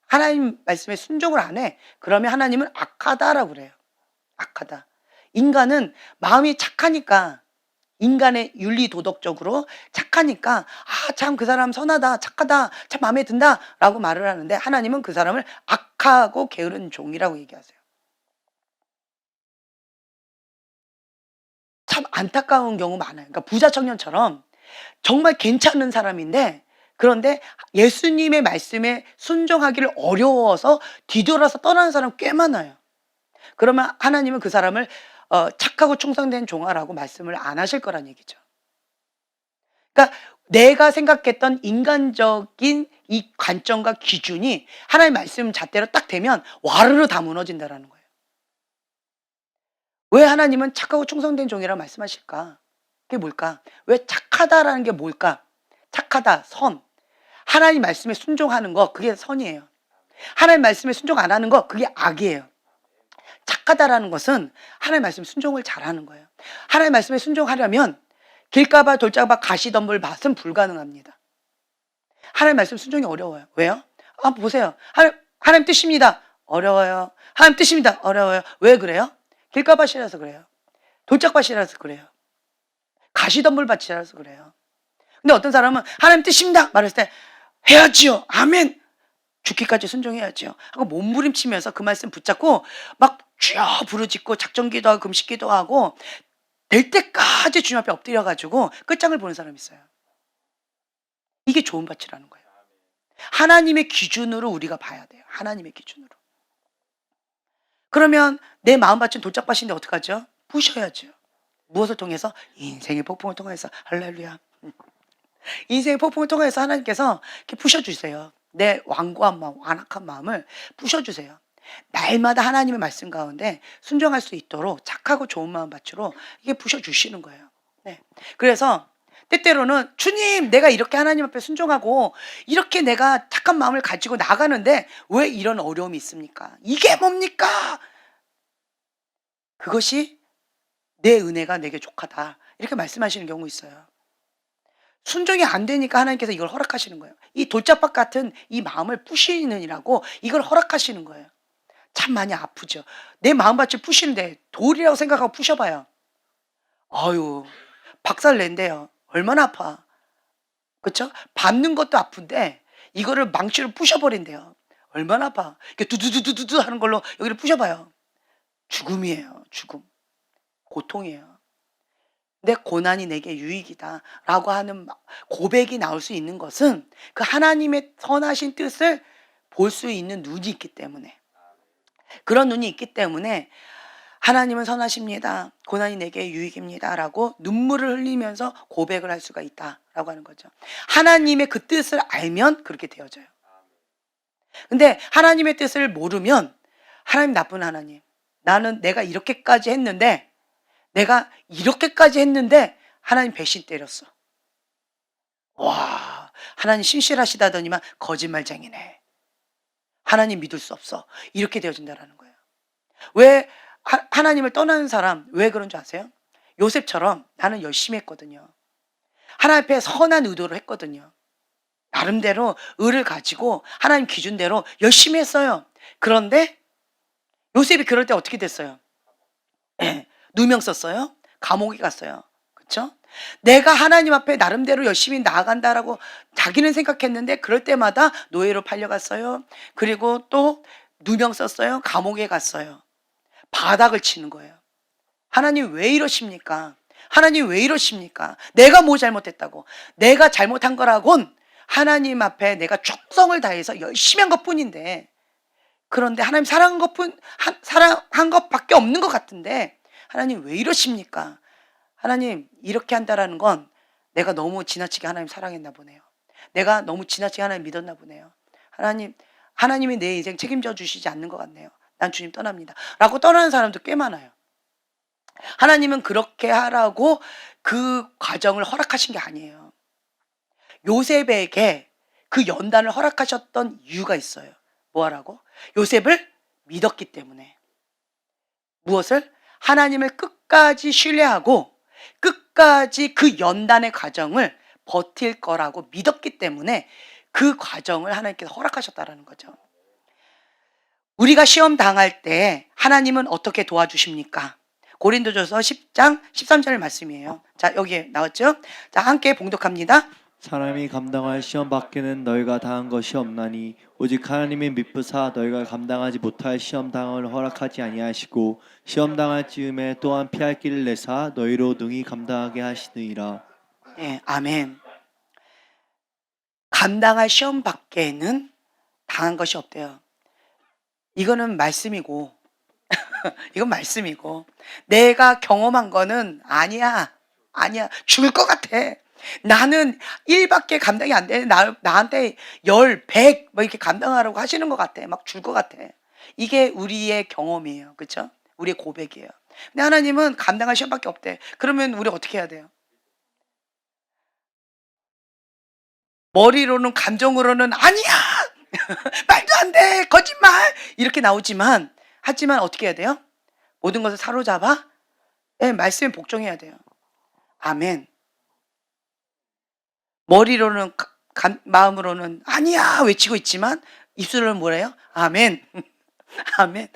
하나님 말씀에 순종을 안 해. 그러면 하나님은 악하다라고 그래요. 악하다. 인간은 마음이 착하니까, 인간의 윤리 도덕적으로 착하니까 참 그 사람 선하다, 착하다, 참 마음에 든다라고 말을 하는데 하나님은 그 사람을 악하고 게으른 종이라고 얘기하세요. 참 안타까운 경우 많아요. 그러니까 부자 청년처럼 정말 괜찮은 사람인데, 그런데 예수님의 말씀에 순종하기를 어려워서 뒤돌아서 떠나는 사람 꽤 많아요. 그러면 하나님은 그 사람을 착하고 충성된 종아라고 말씀을 안 하실 거란 얘기죠. 그러니까 내가 생각했던 인간적인 이 관점과 기준이 하나님 말씀 잣대로 딱 되면 와르르 다 무너진다라는 거예요. 왜 하나님은 착하고 충성된 종이라고 말씀하실까? 그게 뭘까? 왜 착하다라는 게 뭘까? 착하다, 선. 하나님 말씀에 순종하는 거, 그게 선이에요. 하나님 말씀에 순종 안 하는 거, 그게 악이에요. 착하다라는 것은 하나님 말씀 순종을 잘하는 거예요. 하나님 말씀에 순종하려면 길가봐 돌짝봐 가시덤불 밭은 불가능합니다. 하나님 말씀 순종이 어려워요. 왜요? 보세요. 하나님 뜻입니다. 어려워요. 하나님 뜻입니다. 어려워요. 왜 그래요? 길가밭이라서 그래요. 돌짝밭이라서 그래요. 가시덤불밭이라서 그래요. 근데 어떤 사람은 하나님 뜻입니다 말했을 때 해야지요. 아멘. 죽기까지 순종해야지요. 하고 몸부림치면서 그 말씀 붙잡고 막 쥐어 부르짖고 작정기도 하고 금식기도 하고 될 때까지 주님 앞에 엎드려가지고 끝장을 보는 사람이 있어요. 이게 좋은 밭이라는 거예요. 하나님의 기준으로 우리가 봐야 돼요. 하나님의 기준으로. 그러면 내 마음밭은 돌짝밭인데 어떡하죠? 부셔야죠. 무엇을 통해서? 인생의 폭풍을 통해서. 할렐루야. 인생의 폭풍을 통해서 하나님께서 이렇게 부셔주세요. 내 완고한 마음, 완악한 마음을 부셔주세요. 날마다 하나님의 말씀 가운데 순종할 수 있도록 착하고 좋은 마음밭으로 이게 부셔주시는 거예요. 네. 그래서 때때로는 주님, 내가 이렇게 하나님 앞에 순종하고 이렇게 내가 착한 마음을 가지고 나가는데 왜 이런 어려움이 있습니까? 이게 뭡니까? 그것이 내 은혜가 내게 족하다. 이렇게 말씀하시는 경우 있어요. 순종이 안 되니까 하나님께서 이걸 허락하시는 거예요. 이 돌짝밭 같은 이 마음을 부시느니라고 이걸 허락하시는 거예요. 참 많이 아프죠. 내 마음밭을 부시는데 돌이라고 생각하고 부셔봐요. 아유, 박살 낸대요. 얼마나 아파. 그렇죠? 밟는 것도 아픈데 이거를 망치로 부셔버린대요. 얼마나 아파. 이렇게 두두두두두 하는 걸로 여기를 부셔봐요. 죽음이에요. 죽음. 고통이에요. 내 고난이 내게 유익이다 라고 하는 고백이 나올 수 있는 것은 그 하나님의 선하신 뜻을 볼 수 있는 눈이 있기 때문에, 그런 눈이 있기 때문에 하나님은 선하십니다. 고난이 내게 유익입니다 라고 눈물을 흘리면서 고백을 할 수가 있다라고 하는 거죠. 하나님의 그 뜻을 알면 그렇게 되어져요. 근데 하나님의 뜻을 모르면 하나님 나쁜 하나님, 나는 내가 이렇게까지 했는데 하나님 배신 때렸어. 와, 하나님 신실하시다더니만 거짓말쟁이네. 하나님 믿을 수 없어. 이렇게 되어진다라는 거예요. 왜 하나님을 떠나는 사람 왜 그런 줄 아세요? 요셉처럼 나는 열심히 했거든요. 하나님 앞에 선한 의도를 했거든요. 나름대로 의를 가지고 하나님 기준대로 열심히 했어요. 그런데 요셉이 그럴 때 어떻게 됐어요? 예. 누명 썼어요. 감옥에 갔어요. 그쵸? 내가 하나님 앞에 나름대로 열심히 나아간다라고 자기는 생각했는데 그럴 때마다 노예로 팔려갔어요. 그리고 또 누명 썼어요. 감옥에 갔어요. 바닥을 치는 거예요. 하나님 왜 이러십니까? 하나님 왜 이러십니까? 내가 뭐 잘못했다고? 내가 잘못한 거라곤 하나님 앞에 내가 충성을 다해서 열심히 한 것뿐인데, 그런데 하나님 사랑한 것밖에 없는 것 같은데 하나님 왜 이러십니까? 하나님 이렇게 한다라는 건 내가 너무 지나치게 하나님 사랑했나 보네요. 내가 너무 지나치게 하나님 믿었나 보네요. 하나님이 내 인생 책임져 주시지 않는 것 같네요. 난 주님 떠납니다. 라고 떠나는 사람도 꽤 많아요. 하나님은 그렇게 하라고 그 과정을 허락하신 게 아니에요. 요셉에게 그 연단을 허락하셨던 이유가 있어요. 뭐 하라고? 요셉을 믿었기 때문에. 무엇을? 하나님을 끝까지 신뢰하고 끝까지 그 연단의 과정을 버틸 거라고 믿었기 때문에 그 과정을 하나님께서 허락하셨다라는 거죠. 우리가 시험 당할 때 하나님은 어떻게 도와주십니까? 고린도전서 10장 13절 말씀이에요. 자, 여기에 나왔죠? 자, 함께 봉독합니다. 사람이 감당할 시험 밖에는 너희가 당한 것이 없나니 오직 하나님의 미쁘사 너희가 감당하지 못할 시험 당을 허락하지 아니하시고 시험 당할 즈음에 또한 피할 길을 내사 너희로 능히 감당하게 하시느니라. 네, 아멘. 감당할 시험 밖에는 당한 것이 없대요. 이거는 말씀이고 이건 말씀이고, 내가 경험한 거는 아니야. 죽을 것 같아. 나는 1밖에 감당이 안 돼. 나한테 10, 100 뭐 이렇게 감당하라고 하시는 것 같아. 막 줄 것 같아. 이게 우리의 경험이에요. 그렇죠? 우리의 고백이에요. 근데 하나님은 감당할 시험밖에 없대. 그러면 우리 어떻게 해야 돼요? 머리로는, 감정으로는 아니야. 말도 안 돼. 거짓말. 이렇게 나오지만, 하지만 어떻게 해야 돼요? 모든 것을 사로잡아 말씀에 복종해야 돼요. 아멘. 머리로는 마음으로는 아니야 외치고 있지만 입술로는 뭐래요? 아멘. 아멘.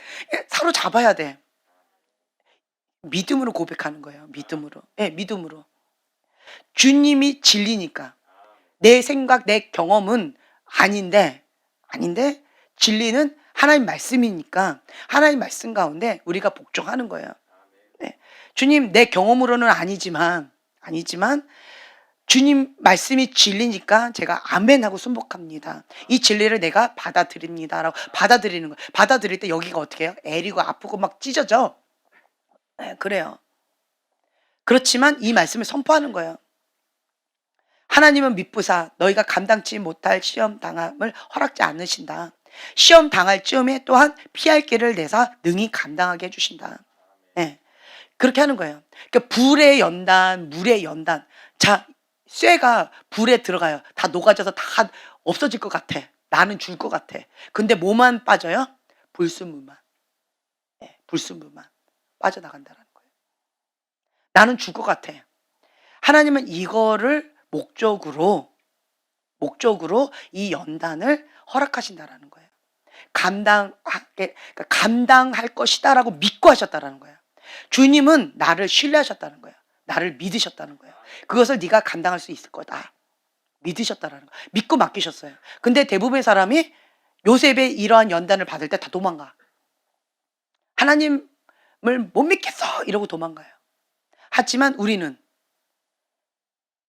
사로잡아야 돼. 믿음으로 고백하는 거예요. 믿음으로. 믿음으로. 주님이 진리니까. 내 생각, 내 경험은 아닌데 진리는 하나님 말씀이니까 하나님 말씀 가운데 우리가 복종하는 거예요. 네. 주님, 내 경험으로는 아니지만 주님 말씀이 진리니까 제가 아멘하고 순복합니다. 이 진리를 내가 받아들입니다라고 받아들이는 거예요. 받아들일 때 여기가 어떻게 해요? 애리고 아프고 막 찢어져. 네, 그래요. 그렇지만 이 말씀을 선포하는 거예요. 하나님은 미쁘사 너희가 감당치 못할 시험 당함을 허락지 않으신다. 시험 당할 즈음에 또한 피할 길을 내사 능히 감당하게 해주신다. 네, 그렇게 하는 거예요. 그러니까 불의 연단, 물의 연단. 자, 쇠가 불에 들어가요. 다 녹아져서 다 없어질 것 같아. 나는 줄 것 같아. 근데 뭐만 빠져요? 불순물만. 네, 불순물만 빠져나간다는 거예요. 나는 줄 것 같아. 하나님은 이거를 목적으로 이 연단을 허락하신다라는 거예요. 감당할 것이다라고 믿고 하셨다라는 거예요. 주님은 나를 신뢰하셨다는 거예요. 나를 믿으셨다는 거예요. 그것을 네가 감당할 수 있을 거다. 믿으셨다라는 거예요. 믿고 맡기셨어요. 근데 대부분의 사람이 요셉의 이러한 연단을 받을 때 다 도망가. 하나님을 못 믿겠어 이러고 도망가요. 하지만 우리는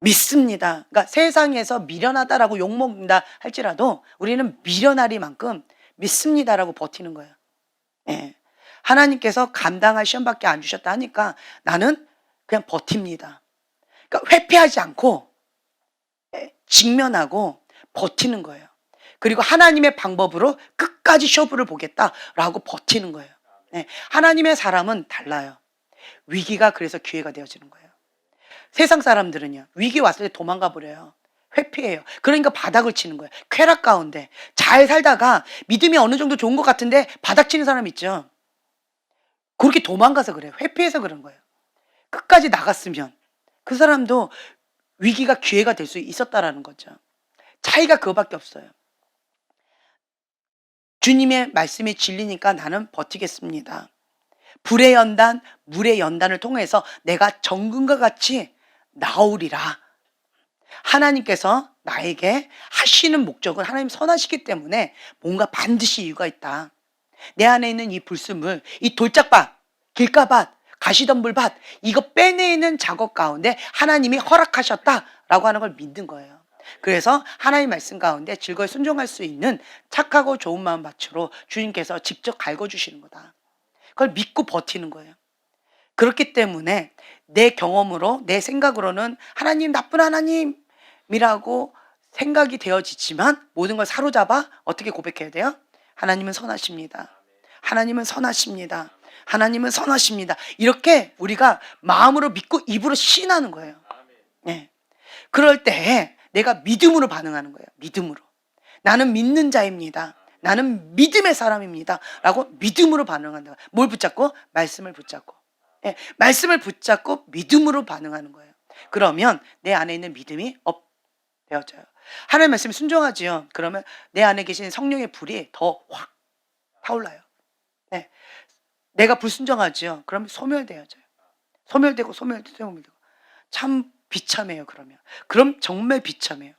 믿습니다. 그러니까 세상에서 미련하다라고 욕먹는다 할지라도 우리는 미련하리만큼 믿습니다라고 버티는 거예요. 예. 하나님께서 감당할 시험밖에 안 주셨다 하니까 나는 그냥 버팁니다. 그러니까 회피하지 않고 직면하고 버티는 거예요. 그리고 하나님의 방법으로 끝까지 쇼부를 보겠다라고 버티는 거예요. 하나님의 사람은 달라요. 위기가 그래서 기회가 되어지는 거예요. 세상 사람들은요, 위기 왔을 때 도망가 버려요. 회피해요. 그러니까 바닥을 치는 거예요. 쾌락 가운데 잘 살다가 믿음이 어느 정도 좋은 것 같은데 바닥 치는 사람 있죠. 그렇게 도망가서 그래요. 회피해서 그런 거예요. 끝까지 나갔으면 그 사람도 위기가 기회가 될 수 있었다라는 거죠. 차이가 그거밖에 없어요. 주님의 말씀이 진리니까 나는 버티겠습니다. 불의 연단, 물의 연단을 통해서 내가 정금과 같이 나오리라. 하나님께서 나에게 하시는 목적은 하나님 선하시기 때문에 뭔가 반드시 이유가 있다. 내 안에 있는 이 불순물, 이 돌짝밭, 길가밭, 가시덤불밭, 이거 빼내는 작업 가운데 하나님이 허락하셨다라고 하는 걸 믿는 거예요. 그래서 하나님 말씀 가운데 즐거이 순종할 수 있는 착하고 좋은 마음밭으로 주님께서 직접 갈궈주시는 거다. 그걸 믿고 버티는 거예요. 그렇기 때문에 내 경험으로, 내 생각으로는 하나님 나쁜 하나님이라고 생각이 되어지지만 모든 걸 사로잡아 어떻게 고백해야 돼요? 하나님은 선하십니다. 하나님은 선하십니다. 하나님은 선하십니다. 이렇게 우리가 마음으로 믿고 입으로 시인하는 거예요. 네. 그럴 때 내가 믿음으로 반응하는 거예요. 믿음으로. 나는 믿는 자입니다. 나는 믿음의 사람입니다. 라고 믿음으로 반응한다. 뭘 붙잡고? 말씀을 붙잡고. 네. 말씀을 붙잡고 믿음으로 반응하는 거예요. 그러면 내 안에 있는 믿음이 업되어져요. 하나님의 말씀에 순종하지요. 그러면 내 안에 계신 성령의 불이 더 확 타올라요. 네. 내가 불순종하지요. 그러면 소멸되어져요. 소멸되고 참 비참해요. 그럼 정말 비참해요.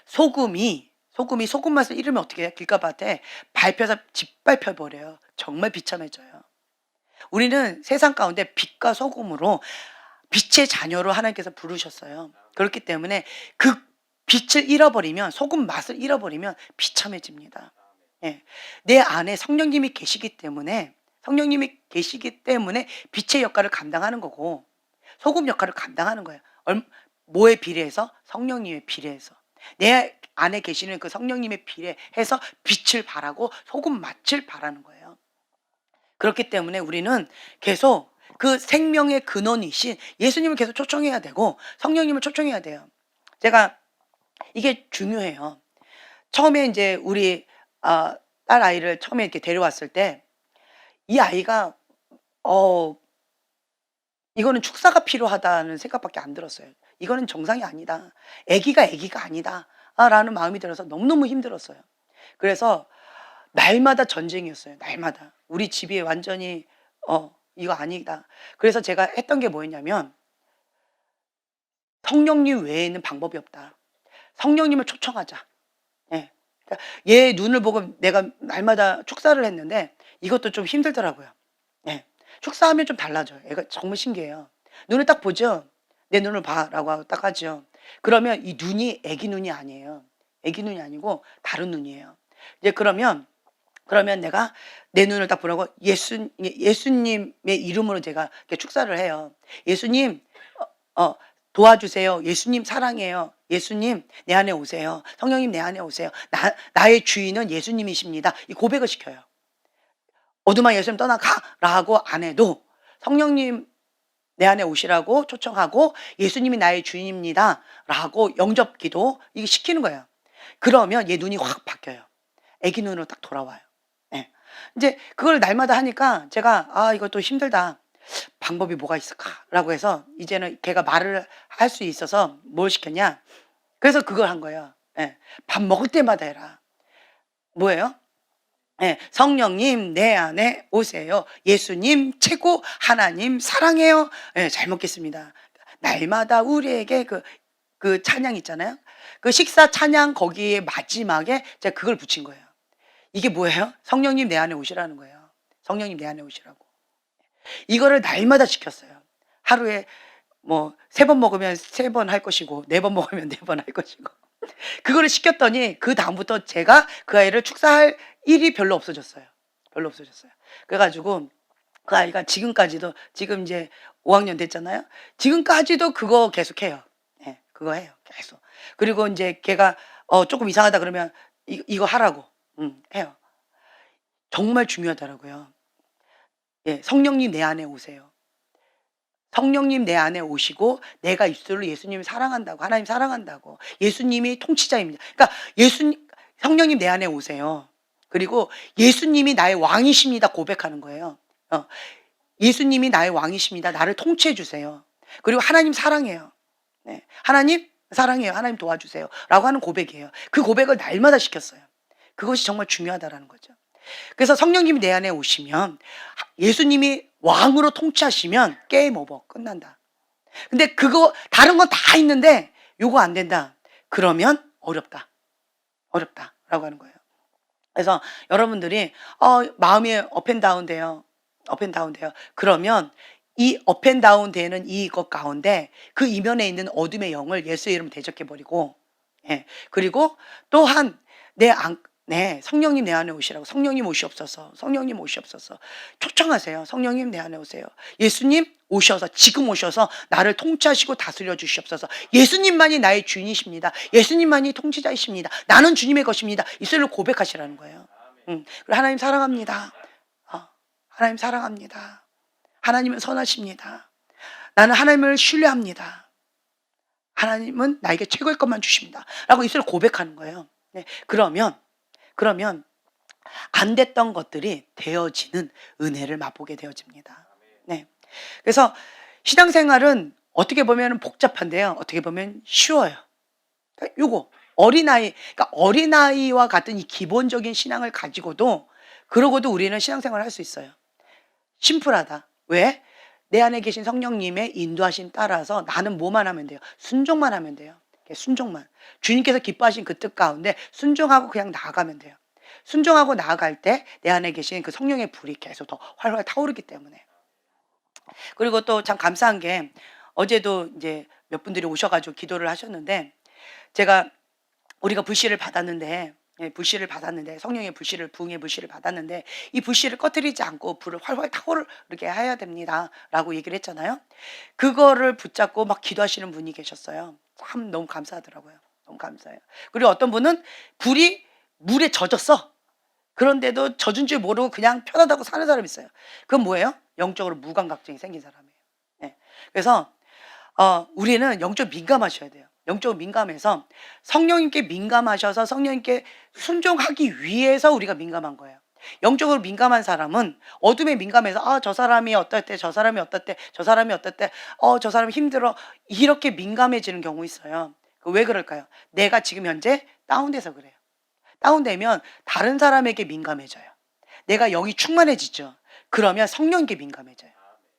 소금이 소금 맛을 잃으면 어떻게 해요? 길가밭에 밟혀서 짓밟혀 버려요. 정말 비참해져요. 우리는 세상 가운데 빛과 소금으로 빛의 자녀로 하나님께서 부르셨어요. 그렇기 때문에 그 빛을 잃어버리면, 소금 맛을 잃어버리면 비참해집니다. 예. 내 안에 성령님이 계시기 때문에 빛의 역할을 감당하는 거고 소금 역할을 감당하는 거예요. 뭐에 비례해서? 성령님의 비례해서. 내 안에 계시는 그 성령님의 비례해서 빛을 발하고 소금 맛을 발하는 거예요. 그렇기 때문에 우리는 계속 그 생명의 근원이신 예수님을 계속 초청해야 되고 성령님을 초청해야 돼요. 제가 이게 중요해요. 처음에 이제 우리 딸 아이를 처음에 이렇게 데려왔을 때 이 아이가 이거는 축사가 필요하다는 생각밖에 안 들었어요. 이거는 정상이 아니다. 아기가 아니다. 라는 마음이 들어서 너무너무 힘들었어요. 그래서 날마다 전쟁이었어요. 날마다. 우리 집이 완전히 이거 아니다. 그래서 제가 했던 게 뭐였냐면 성령님 외에는 방법이 없다. 성령님을 초청하자. 예. 그러니까 얘 눈을 보고 내가 날마다 축사를 했는데 이것도 좀 힘들더라고요. 예. 축사하면 좀 달라져요. 애가 정말 신기해요. 눈을 딱 보죠. 내 눈을 봐라고 딱 하죠. 그러면 이 눈이 애기 눈이 아니에요. 애기 눈이 아니고 다른 눈이에요. 이제 그러면 내가 내 눈을 딱 보라고 예수님의 이름으로 제가 이렇게 축사를 해요. 예수님 도와주세요. 예수님 사랑해요. 예수님 내 안에 오세요. 성령님 내 안에 오세요. 나의 주인은 예수님이십니다. 이 고백을 시켜요. 어둠아 예수님 떠나가라고 안 해도 성령님 내 안에 오시라고 초청하고 예수님이 나의 주인입니다 라고 영접기도 이게 시키는 거예요. 그러면 얘 눈이 확 바뀌어요. 애기 눈으로 딱 돌아와요. 네. 이제 그걸 날마다 하니까 제가 이것도 힘들다. 방법이 뭐가 있을까라고 해서 이제는 걔가 말을 할 수 있어서 뭘 시켰냐. 그래서 그걸 한 거예요. 네. 밥 먹을 때마다 해라. 뭐예요? 네. 성령님 내 안에 오세요. 예수님 최고, 하나님 사랑해요. 네, 잘 먹겠습니다. 날마다 우리에게 그 찬양 있잖아요. 그 식사 찬양 거기에 마지막에 제가 그걸 붙인 거예요. 이게 뭐예요? 성령님 내 안에 오시라는 거예요. 성령님 내 안에 오시라고. 이거를 날마다 시켰어요. 하루에 뭐 3번 먹으면 3번 할 것이고 4번 먹으면 4번 할 것이고 그거를 시켰더니 그 다음부터 제가 그 아이를 축사할 일이 별로 없어졌어요. 그래가지고 그 아이가 지금까지도 지금 이제 5학년 됐잖아요. 지금까지도 그거 계속해요. 네, 그거 해요. 계속. 그리고 이제 걔가 조금 이상하다 그러면 이거 하라고 해요. 정말 중요하더라고요. 예, 성령님 내 안에 오세요. 성령님 내 안에 오시고 내가 입술로 예수님을 사랑한다고, 하나님 사랑한다고, 예수님이 통치자입니다. 그러니까 성령님 내 안에 오세요. 그리고 예수님이 나의 왕이십니다 고백하는 거예요. 예수님이 나의 왕이십니다. 나를 통치해 주세요. 그리고 하나님 사랑해요. 네. 하나님 사랑해요. 하나님 도와주세요. 라고 하는 고백이에요. 그 고백을 날마다 시켰어요. 그것이 정말 중요하다라는 거죠. 그래서 성령님이 내 안에 오시면, 예수님이 왕으로 통치하시면 게임 오버, 끝난다. 근데 그거 다른 건 다 있는데 요거 안 된다. 그러면 어렵다라고 하는 거예요. 그래서 여러분들이 마음이 업앤다운 돼요. 그러면 이 업앤다운 되는 이것 가운데 그 이면에 있는 어둠의 영을 예수의 이름 대적해 버리고, 예. 그리고 또한 성령님 내 안에 오시라고, 성령님 오시옵소서, 성령님 오시옵소서 초청하세요. 성령님 내 안에 오세요. 예수님 오셔서, 지금 오셔서 나를 통치하시고 다스려 주시옵소서. 예수님만이 나의 주인이십니다. 예수님만이 통치자이십니다. 나는 주님의 것입니다. 이 소리를 고백하시라는 거예요. 그리고 하나님 사랑합니다. 하나님 사랑합니다. 하나님은 선하십니다. 나는 하나님을 신뢰합니다. 하나님은 나에게 최고의 것만 주십니다. 라고 이 소리를 고백하는 거예요. 네. 그러면 안 됐던 것들이 되어지는 은혜를 맛보게 되어집니다. 네. 그래서 신앙생활은 어떻게 보면 복잡한데요. 어떻게 보면 쉬워요. 그러니까 요거 그러니까 어린아이와 같은 이 기본적인 신앙을 가지고도, 그러고도 우리는 신앙생활을 할 수 있어요. 심플하다. 왜? 내 안에 계신 성령님의 인도하심 따라서 나는 뭐만 하면 돼요? 순종만 하면 돼요. 순종만. 주님께서 기뻐하신 그 뜻 가운데 순종하고 그냥 나아가면 돼요. 순종하고 나아갈 때 내 안에 계신 그 성령의 불이 계속 더 활활 타오르기 때문에. 그리고 또 참 감사한 게, 어제도 이제 몇 분들이 오셔가지고 기도를 하셨는데, 우리가 불씨를 받았는데, 성령의 불씨를, 부흥의 불씨를 받았는데, 이 불씨를 꺼뜨리지 않고 불을 활활 타오르게 해야 됩니다 라고 얘기를 했잖아요. 그거를 붙잡고 막 기도하시는 분이 계셨어요. 참 너무 감사하더라고요. 너무 감사해요. 그리고 어떤 분은 불이 물에 젖었어. 그런데도 젖은 줄 모르고 그냥 편하다고 사는 사람이 있어요. 그건 뭐예요? 영적으로 무감각증이 생긴 사람이에요. 네. 그래서 우리는 영적으로 민감하셔야 돼요. 영적으로 민감해서 성령님께 민감하셔서 성령님께 순종하기 위해서 우리가 민감한 거예요. 영적으로 민감한 사람은 어둠에 민감해서 저 사람이 어떨 저 사람이 어떨 저 사람이 힘들어, 이렇게 민감해지는 경우 있어요. 왜 그럴까요? 내가 지금 현재 다운돼서 그래요. 다운되면 다른 사람에게 민감해져요. 내가 영이 충만해지죠. 그러면 성령님께 민감해져요.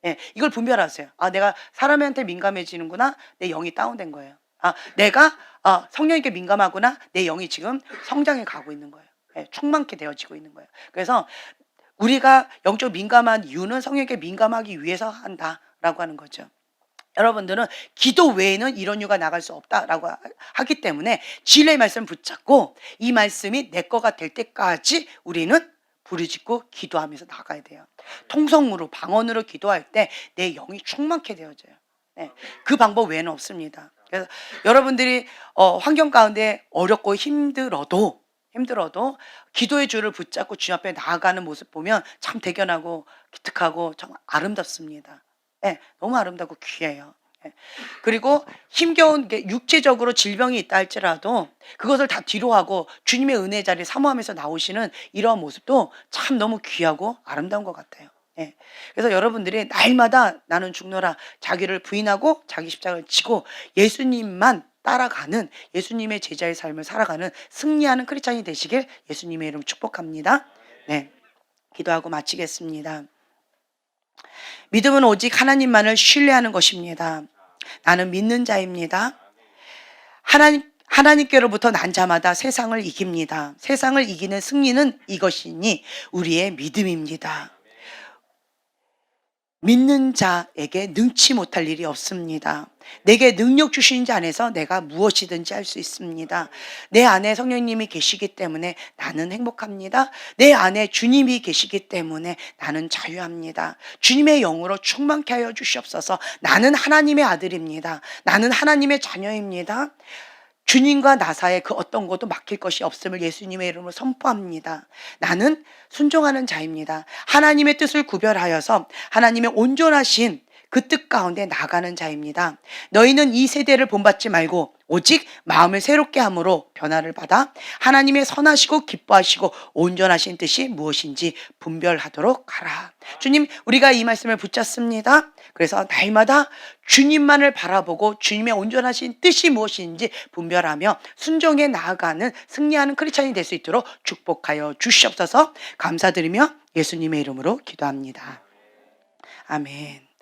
예, 이걸 분별하세요. 내가 사람한테 민감해지는구나. 내 영이 다운된 거예요. 내가 성령님께 민감하구나. 내 영이 지금 성장해 가고 있는 거예요. 예, 충만케 되어지고 있는 거예요. 그래서 우리가 영적 민감한 이유는 성령님께 민감하기 위해서 한다라고 하는 거죠. 여러분들은 기도 외에는 이런 이유가 나갈 수 없다라고 하기 때문에 진리의 말씀을 붙잡고 이 말씀이 내 거가 될 때까지 우리는 부르짖고 기도하면서 나가야 돼요. 통성으로, 방언으로 기도할 때 내 영이 충만케 되어져요. 네, 그 방법 외에는 없습니다. 그래서 여러분들이 환경 가운데 어렵고 힘들어도 기도의 줄을 붙잡고 주님 앞에 나아가는 모습 보면 참 대견하고 기특하고 정말 아름답습니다. 네, 너무 아름답고 귀해요. 네. 그리고 힘겨운 게 육체적으로 질병이 있다 할지라도 그것을 다 뒤로하고 주님의 은혜 자리에 사모하면서 나오시는 이러한 모습도 참 너무 귀하고 아름다운 것 같아요. 네. 그래서 여러분들이 날마다 나는 죽노라, 자기를 부인하고 자기 십자가를 지고 예수님만 따라가는, 예수님의 제자의 삶을 살아가는 승리하는 크리스찬이 되시길 예수님의 이름 축복합니다. 네, 기도하고 마치겠습니다. 믿음은 오직 하나님만을 신뢰하는 것입니다. 나는 믿는 자입니다. 하나님께로부터 난 자마다 세상을 이깁니다. 세상을 이기는 승리는 이것이니 우리의 믿음입니다. 믿는 자에게 능치 못할 일이 없습니다. 내게 능력 주신 자 안에서 내가 무엇이든지 할 수 있습니다. 내 안에 성령님이 계시기 때문에 나는 행복합니다. 내 안에 주님이 계시기 때문에 나는 자유합니다. 주님의 영으로 충만케 하여 주시옵소서. 나는 하나님의 아들입니다. 나는 하나님의 자녀입니다. 주님과 나 사이에 그 어떤 것도 막힐 것이 없음을 예수님의 이름으로 선포합니다. 나는 순종하는 자입니다. 하나님의 뜻을 구별하여서 하나님의 온전하신 그 뜻 가운데 나가는 자입니다. 너희는 이 세대를 본받지 말고 오직 마음을 새롭게 함으로 변화를 받아 하나님의 선하시고 기뻐하시고 온전하신 뜻이 무엇인지 분별하도록 하라. 주님, 우리가 이 말씀을 붙잡습니다. 그래서 날마다 주님만을 바라보고 주님의 온전하신 뜻이 무엇인지 분별하며 순종해 나아가는 승리하는 크리스찬이 될 수 있도록 축복하여 주시옵소서. 감사드리며 예수님의 이름으로 기도합니다. 아멘.